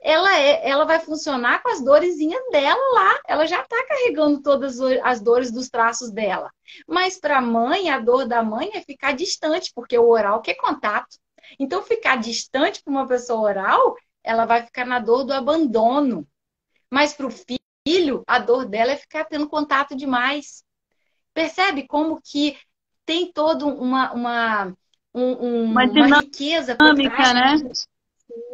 ela vai funcionar com as dorezinhas dela lá. Ela já está carregando todas as dores dos traços dela. Mas para a mãe, a dor da mãe é ficar distante, porque o oral quer contato. Então, ficar distante para uma pessoa oral, ela vai ficar na dor do abandono. Mas para o filho, a dor dela é ficar tendo contato demais. Percebe como que tem toda uma riqueza por trás, né?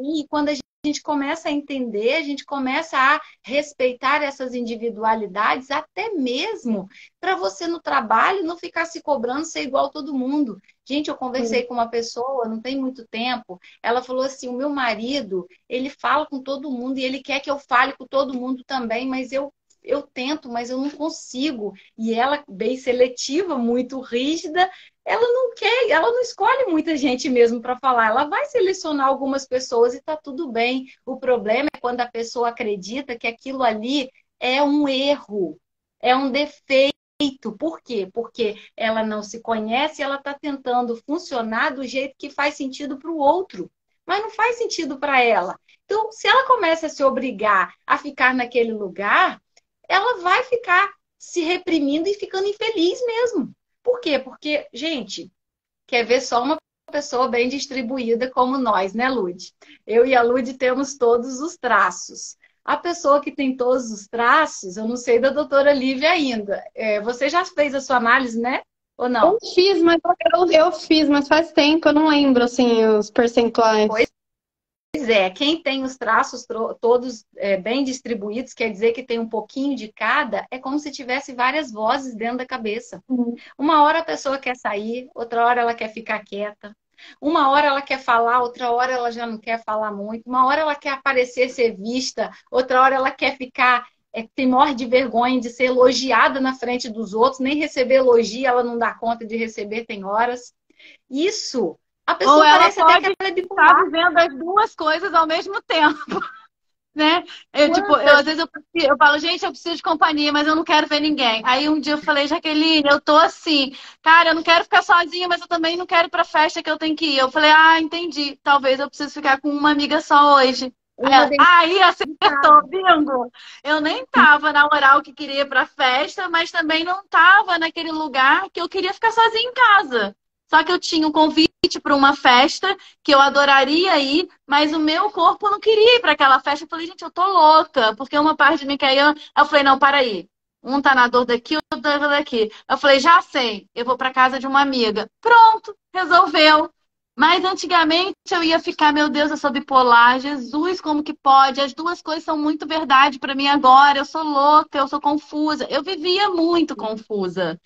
E quando a gente começa a entender, a gente começa a respeitar essas individualidades, até mesmo para você no trabalho não ficar se cobrando ser igual a todo mundo. Gente, eu conversei com uma pessoa, não tem muito tempo, ela falou assim, o meu marido, ele fala com todo mundo e ele quer que eu fale com todo mundo também, mas eu tento, mas eu não consigo. E ela, bem seletiva, muito rígida, ela não quer, ela não escolhe muita gente mesmo para falar. Ela vai selecionar algumas pessoas e tá tudo bem. O problema é quando a pessoa acredita que aquilo ali é um erro, é um defeito. Por quê? Porque ela não se conhece e ela está tentando funcionar do jeito que faz sentido para o outro. Mas não faz sentido para ela. Então, se ela começa a se obrigar a ficar naquele lugar, ela vai ficar se reprimindo e ficando infeliz mesmo. Por quê? Porque, gente, quer ver só uma pessoa bem distribuída como nós, né, Lud? Eu e a Lud temos todos os traços. A pessoa que tem todos os traços, eu não sei da doutora Lívia ainda. Você já fez a sua análise, né? Ou não? Eu fiz, mas faz tempo, eu não lembro, assim, os percentuais. Pois é, quem tem os traços todos bem distribuídos, quer dizer que tem um pouquinho de cada, é como se tivesse várias vozes dentro da cabeça. Uma hora a pessoa quer sair, outra hora ela quer ficar quieta. Uma hora ela quer falar, outra hora ela já não quer falar muito. Uma hora ela quer aparecer, ser vista, outra hora ela quer ficar, tem morre de vergonha de ser elogiada na frente dos outros, nem receber elogio, ela não dá conta de receber, tem horas. Isso, a pessoa Ou ela parece até que pode ela é estar bipolar. vivendo as duas coisas ao mesmo tempo, né? Às vezes eu falo, gente, eu preciso de companhia, mas eu não quero ver ninguém. Aí um dia eu falei, Jaqueline, eu tô assim, cara, eu não quero ficar sozinha, mas eu também não quero ir pra festa que eu tenho que ir. Eu falei, entendi, talvez eu precise ficar com uma amiga só hoje. Uma Aí acertou, bingo! Eu nem tava na moral que queria ir pra festa, mas também não tava naquele lugar que eu queria ficar sozinha em casa. Só que eu tinha um convite para uma festa que eu adoraria ir, mas o meu corpo não queria ir para aquela festa. Eu falei, gente, eu tô louca, porque uma parte de mim quer ir. Eu falei, não, para aí. Um tá na dor daqui, outro tá na dor daqui. Eu falei, já sei, eu vou para casa de uma amiga. Pronto, resolveu. Mas antigamente eu ia ficar, meu Deus, eu sou bipolar, Jesus, como que pode? As duas coisas são muito verdade para mim agora. Eu sou louca, eu sou confusa. Eu vivia muito confusa.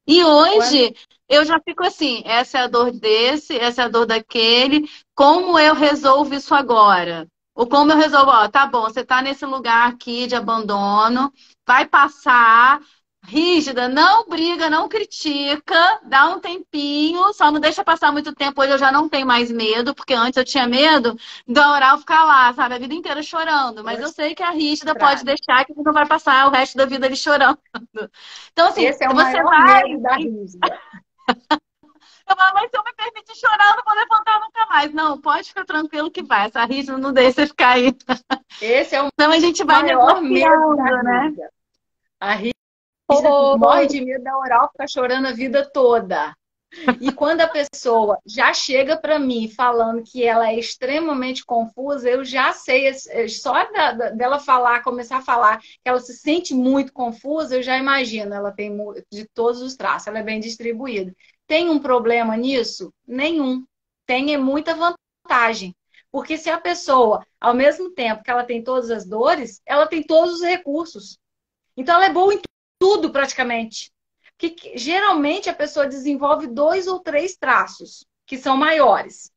E hoje eu já fico assim, essa é a dor desse, essa é a dor daquele, como eu resolvo isso agora? Ou como eu resolvo, tá bom, você tá nesse lugar aqui de abandono, vai passar, rígida, não briga, não critica, dá um tempinho, só não deixa passar muito tempo, hoje eu já não tenho mais medo, porque antes eu tinha medo da oral ficar lá, sabe, a vida inteira chorando, mas eu sei que a rígida pode deixar que não vai passar o resto da vida ali chorando. Então, assim, Esse é o você maior vai. medo da rígida. Eu falo, mas se eu me permitir chorar, eu não vou levantar nunca mais. Não, pode ficar tranquilo que vai. Essa rígida não deixa você ficar aí. Esse é o Então a gente vai maior medo da negociando, né? rígida. A rígida morre Oi. de medo da oral, ficar chorando a vida toda. E quando a pessoa já chega para mim falando que ela é extremamente confusa, eu já sei, só dela falar, começar a falar que ela se sente muito confusa, eu já imagino, ela tem de todos os traços, ela é bem distribuída. Tem um problema nisso? Nenhum. Tem muita vantagem. Porque se a pessoa, ao mesmo tempo que ela tem todas as dores, ela tem todos os recursos. Então ela é boa em tudo praticamente. Que geralmente a pessoa desenvolve 2 ou 3 traços, que são maiores.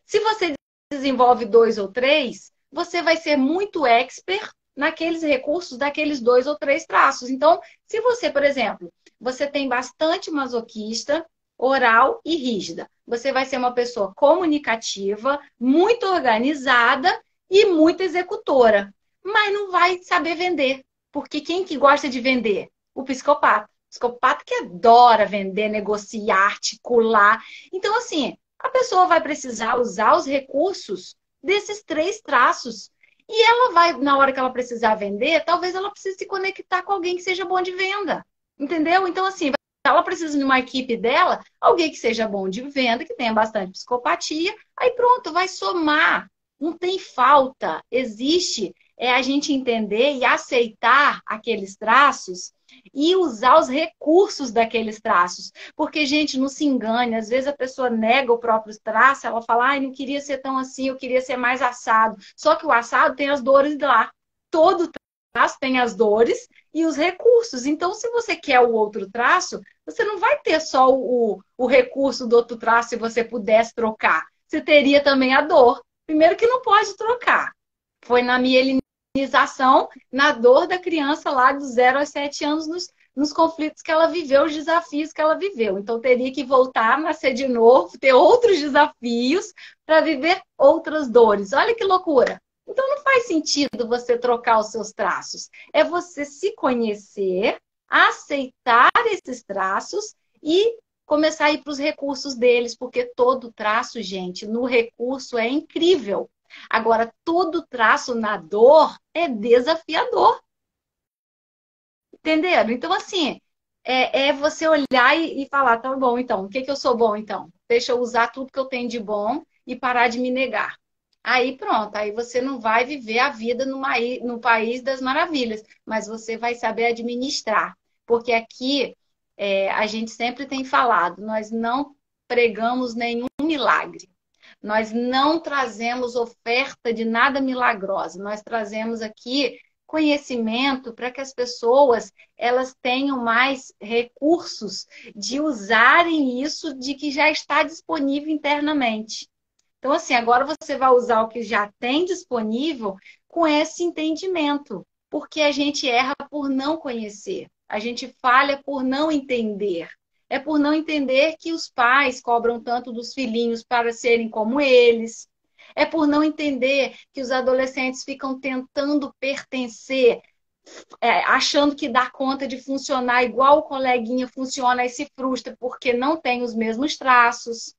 Se você desenvolve 2 ou 3, você vai ser muito expert naqueles recursos daqueles 2 ou 3 traços. Então, se você, por exemplo, você tem bastante masoquista, oral e rígida, você vai ser uma pessoa comunicativa, muito organizada e muito executora, mas não vai saber vender. Porque quem que gosta de vender? O psicopata. Psicopata que adora vender, negociar, articular. Então, assim, a pessoa vai precisar usar os recursos desses 3 traços. E ela vai, na hora que ela precisar vender, talvez ela precise se conectar com alguém que seja bom de venda. Entendeu? Então, assim, ela precisa de uma equipe dela, alguém que seja bom de venda, que tenha bastante psicopatia. Aí pronto, vai somar. Não tem falta. Existe a gente entender e aceitar aqueles traços e usar os recursos daqueles traços. Porque, gente, não se engane, às vezes a pessoa nega o próprio traço, ela fala, ai, não queria ser tão assim, eu queria ser mais assado. Só que o assado tem as dores lá. Todo traço tem as dores e os recursos. Então, se você quer o outro traço, você não vai ter só o recurso do outro traço se você pudesse trocar. Você teria também a dor. Primeiro que não pode trocar. Foi na mielinização, na dor da criança lá dos 0 aos 7 anos, nos conflitos que ela viveu, os desafios que ela viveu. Então, teria que voltar, nascer de novo, ter outros desafios para viver outras dores. Olha que loucura! Então, não faz sentido você trocar os seus traços. É você se conhecer, aceitar esses traços e começar a ir para os recursos deles, porque todo traço, gente, no recurso é incrível. Agora, todo traço na dor é desafiador. Entenderam? Então, assim, é você olhar e falar, tá bom, então, o que eu sou bom, então? Deixa eu usar tudo que eu tenho de bom e parar de me negar. Aí pronto, aí você não vai viver a vida no país das maravilhas, mas você vai saber administrar. Porque aqui a gente sempre tem falado, nós não pregamos nenhum milagre. Nós não trazemos oferta de nada milagrosa. Nós trazemos aqui conhecimento para que as pessoas elas tenham mais recursos de usarem isso de que já está disponível internamente. Então, assim, agora você vai usar o que já tem disponível com esse entendimento, porque a gente erra por não conhecer, a gente falha por não entender. É por não entender que os pais cobram tanto dos filhinhos para serem como eles. É por não entender que os adolescentes ficam tentando pertencer, achando que dá conta de funcionar igual o coleguinha funciona e se frustra porque não tem os mesmos traços.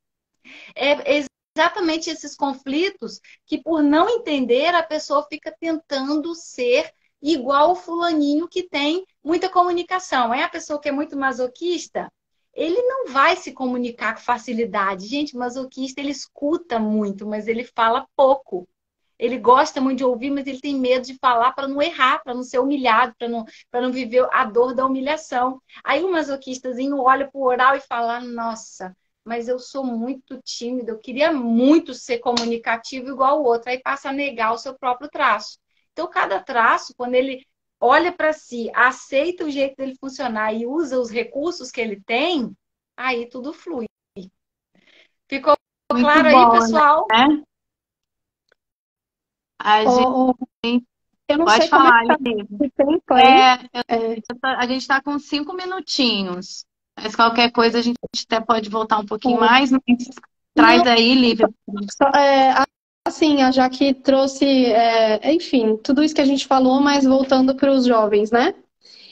É exatamente esses conflitos que, por não entender, a pessoa fica tentando ser igual o fulaninho que tem muita comunicação. É a pessoa que é muito masoquista, ele não vai se comunicar com facilidade. Gente, masoquista, ele escuta muito, mas ele fala pouco. Ele gosta muito de ouvir, mas ele tem medo de falar para não errar, para não ser humilhado, para não viver a dor da humilhação. Aí o masoquistazinho olha para o oral e fala, nossa, mas eu sou muito tímido, eu queria muito ser comunicativo igual o outro. Aí passa a negar o seu próprio traço. Então, cada traço, quando ele olha para si, aceita o jeito dele funcionar e usa os recursos que ele tem, aí tudo flui. Ficou Muito claro aí, bom, pessoal? né? A gente Eu não pode sei como é falar, que tá Lívia. de tempo aí. A gente está com 5 minutinhos. Mas qualquer coisa a gente até pode voltar um pouquinho mais, mas traz aí, Lívia. Assim, a Jaque trouxe, enfim, tudo isso que a gente falou, mas voltando para os jovens, né?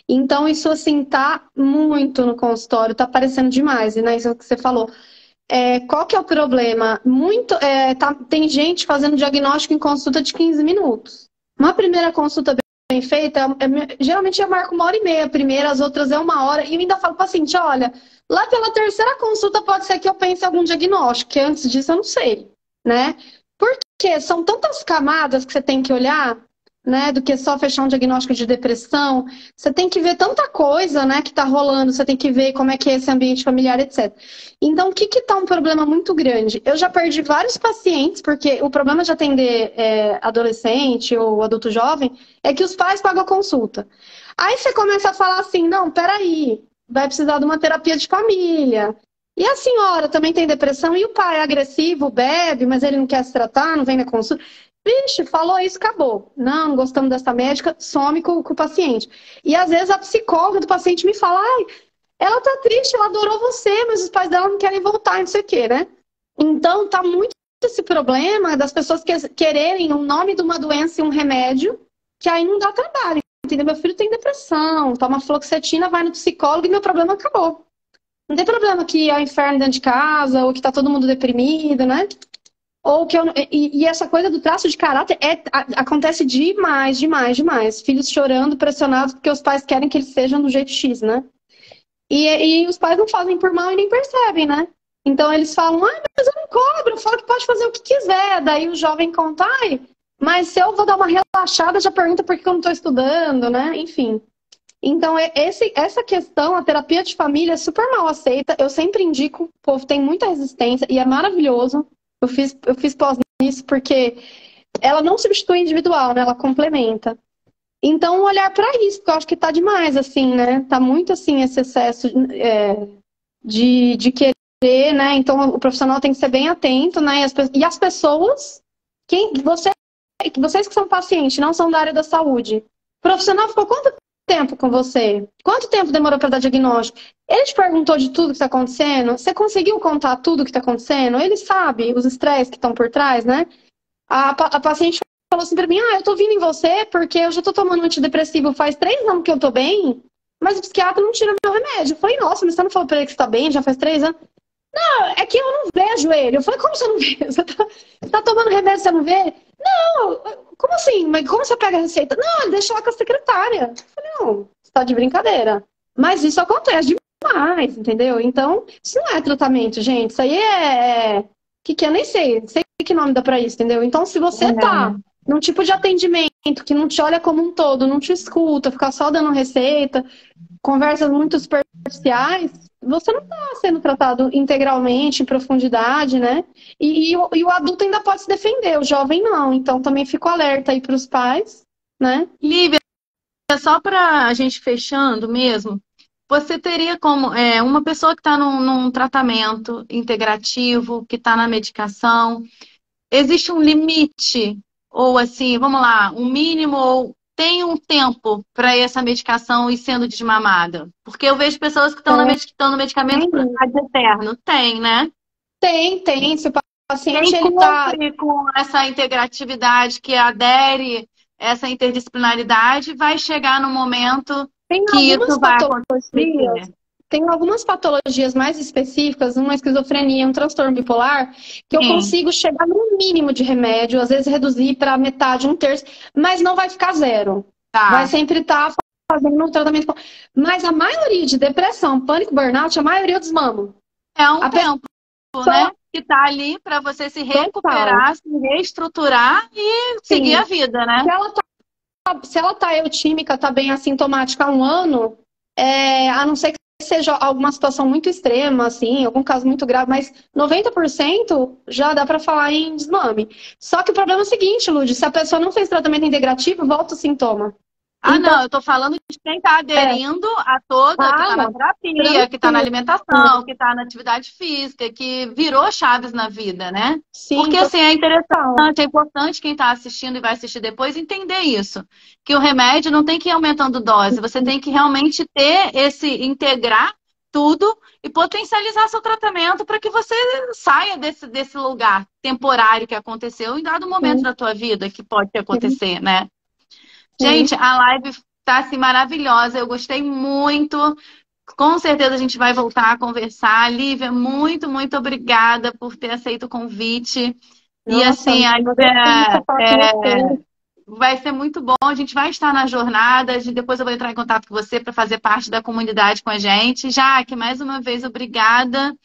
Então, isso, assim, tá muito no consultório, tá aparecendo demais, né? Isso que você falou. Qual que é o problema? Tem gente fazendo diagnóstico em consulta de 15 minutos. Uma primeira consulta bem feita, geralmente eu marco 1h30 a primeira, as outras é 1 hora, e eu ainda falo para o paciente, olha, lá pela terceira consulta pode ser que eu pense em algum diagnóstico, que antes disso eu não sei, né? Porque são tantas camadas que você tem que olhar, né, do que só fechar um diagnóstico de depressão. Você tem que ver tanta coisa, né, que está rolando, você tem que ver como é que é esse ambiente familiar, etc. Então, o que está um problema muito grande? Eu já perdi vários pacientes, porque o problema de atender adolescente ou adulto jovem é que os pais pagam a consulta. Aí você começa a falar assim, não, peraí, vai precisar de uma terapia de família. E a senhora também tem depressão e o pai é agressivo, bebe, mas ele não quer se tratar, não vem na consulta. Vixe, falou isso, acabou. Não gostamos dessa médica, some com o paciente. E às vezes a psicóloga do paciente me fala, ai, ela tá triste, ela adorou você, mas os pais dela não querem voltar, não sei o quê, né? Então tá muito esse problema das pessoas quererem o nome de uma doença e um remédio, que aí não dá trabalho, entendeu? Meu filho tem depressão, toma fluoxetina, vai no psicólogo e meu problema acabou. Não tem problema que é o inferno dentro de casa, ou que tá todo mundo deprimido, né? Ou que e essa coisa do traço de caráter acontece demais, demais, demais. Filhos chorando, pressionados, porque os pais querem que eles sejam do jeito X, né? E os pais não fazem por mal e nem percebem, né? Então eles falam, ai, mas eu não cobro, eu falo que pode fazer o que quiser. Daí o jovem conta, ai, mas se eu vou dar uma relaxada, já pergunta por que eu não estou estudando, né? Enfim. Então, essa questão, a terapia de família é super mal aceita. Eu sempre indico, o povo tem muita resistência e é maravilhoso. Eu fiz pós nisso porque ela não substitui individual, né? Ela complementa. Então, olhar para isso, porque eu acho que tá demais, assim, né? Tá muito, assim, esse excesso de querer, né? Então, o profissional tem que ser bem atento, né? E as pessoas, vocês que são pacientes, não são da área da saúde, o profissional ficou quanto tempo com você? Quanto tempo demorou para dar diagnóstico? Ele te perguntou de tudo que está acontecendo? Você conseguiu contar tudo que está acontecendo? Ele sabe os estresses que estão por trás, né? A paciente falou assim para mim, eu tô vindo em você porque eu já tô tomando antidepressivo faz 3 anos que eu tô bem, mas o psiquiatra não tira meu remédio. Eu falei, nossa, mas você não falou para ele que você tá bem, já faz 3 anos? Não, é que eu não vejo ele. Eu falei, como você não vê? Você tá tomando remédio e você não vê? Não, como assim? Mas como você pega a receita? Não, deixa lá com a secretária. Eu falei, não, você tá de brincadeira. Mas isso acontece demais, entendeu? Então, isso não é tratamento, gente. Isso aí que eu nem sei que nome dá pra isso, entendeu? Então, se você tá num tipo de atendimento que não te olha como um todo, não te escuta, fica só dando receita, conversas muito superficiais, você não está sendo tratado integralmente, em profundidade, né? E o adulto ainda pode se defender, o jovem não. Então também fico alerta aí para os pais, né? Lívia, só para a gente fechando mesmo, você teria como uma pessoa que está num tratamento integrativo, que está na medicação, existe um limite? Ou assim, vamos lá, um mínimo ou tem um tempo para essa medicação ir sendo desmamada? Porque eu vejo pessoas que estão no medicamento por ad eterno. Tem, né? Tem. Se o paciente Quem ele tá... cumpre com essa integratividade, que adere essa interdisciplinaridade, vai chegar no momento Tem que algumas isso vai patologias, acontecer. tem algumas patologias mais específicas, uma esquizofrenia, um transtorno bipolar, que eu Sim. consigo chegar no mínimo de remédio, às vezes reduzir para metade, um terço, mas não vai ficar zero. Tá. Vai sempre estar fazendo um tratamento. Mas a maioria de depressão, pânico, burnout, a maioria eu desmamo. É um tempo, né? Que está ali para você se recuperar, se reestruturar e seguir a vida, né? Se ela tá eutímica, tá bem assintomática há um ano, a não ser que seja alguma situação muito extrema, assim, algum caso muito grave, mas 90% já dá para falar em desmame. Só que o problema é o seguinte, Lud, se a pessoa não fez tratamento integrativo, volta o sintoma. Então, não, eu tô falando de quem está aderindo a toda, que está na terapia, que está na alimentação, que está na atividade física, que virou chaves na vida, né? Sim, porque assim, é interessante, é importante quem está assistindo e vai assistir depois entender isso. Que o remédio não tem que ir aumentando dose, você tem que realmente ter integrar tudo e potencializar seu tratamento para que você saia desse lugar temporário que aconteceu em dado momento da tua vida, que pode acontecer, né? Gente, a live tá assim maravilhosa, eu gostei muito. Com certeza a gente vai voltar a conversar. Lívia, muito, muito obrigada por ter aceito o convite. Nossa, e assim, vai ser muito bom. A gente vai estar na jornada. Depois eu vou entrar em contato com você para fazer parte da comunidade com a gente. Jaque, mais uma vez, obrigada.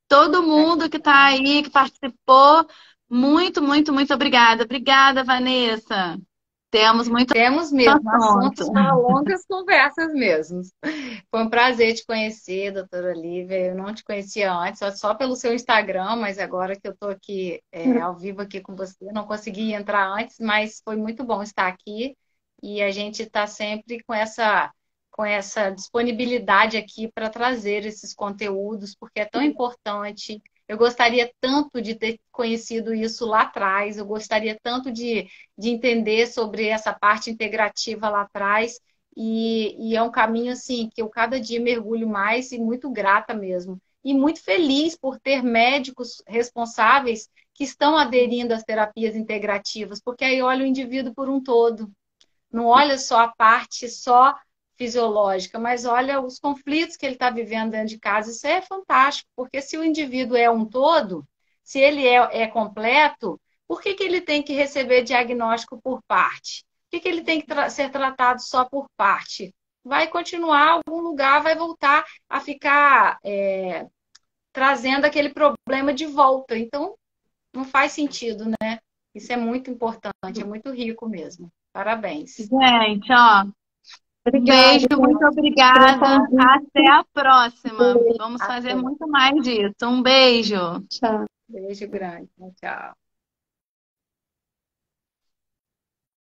Todo mundo que está aí, que participou, muito, muito, muito obrigada. Obrigada, Vanessa. Temos mesmo, assuntos para longas conversas mesmo. Foi um prazer te conhecer, doutora Lívia. Eu não te conhecia antes, só pelo seu Instagram, mas agora que eu estou aqui ao vivo aqui com você, não consegui entrar antes, mas foi muito bom estar aqui e a gente está sempre com essa disponibilidade aqui para trazer esses conteúdos, porque é tão importante. Eu gostaria tanto de ter conhecido isso lá atrás, eu gostaria tanto de entender sobre essa parte integrativa lá atrás, e é um caminho assim que eu cada dia mergulho mais e muito grata mesmo. E muito feliz por ter médicos responsáveis que estão aderindo às terapias integrativas, porque aí olha o indivíduo por um todo, não olha só a parte fisiológica, mas olha os conflitos que ele está vivendo dentro de casa. Isso é fantástico, porque se o indivíduo é um todo, se ele é completo, por que ele tem que receber diagnóstico por parte? Por que ele tem que ser tratado só por parte? Vai continuar, algum lugar vai voltar a ficar trazendo aquele problema de volta. Então, não faz sentido, né? Isso é muito importante, é muito rico mesmo. Parabéns. Gente, ó. Obrigada, beijo, muito obrigada. Até a próxima. Vamos fazer muito mais disso. Um beijo. Tchau. Beijo grande. Tchau.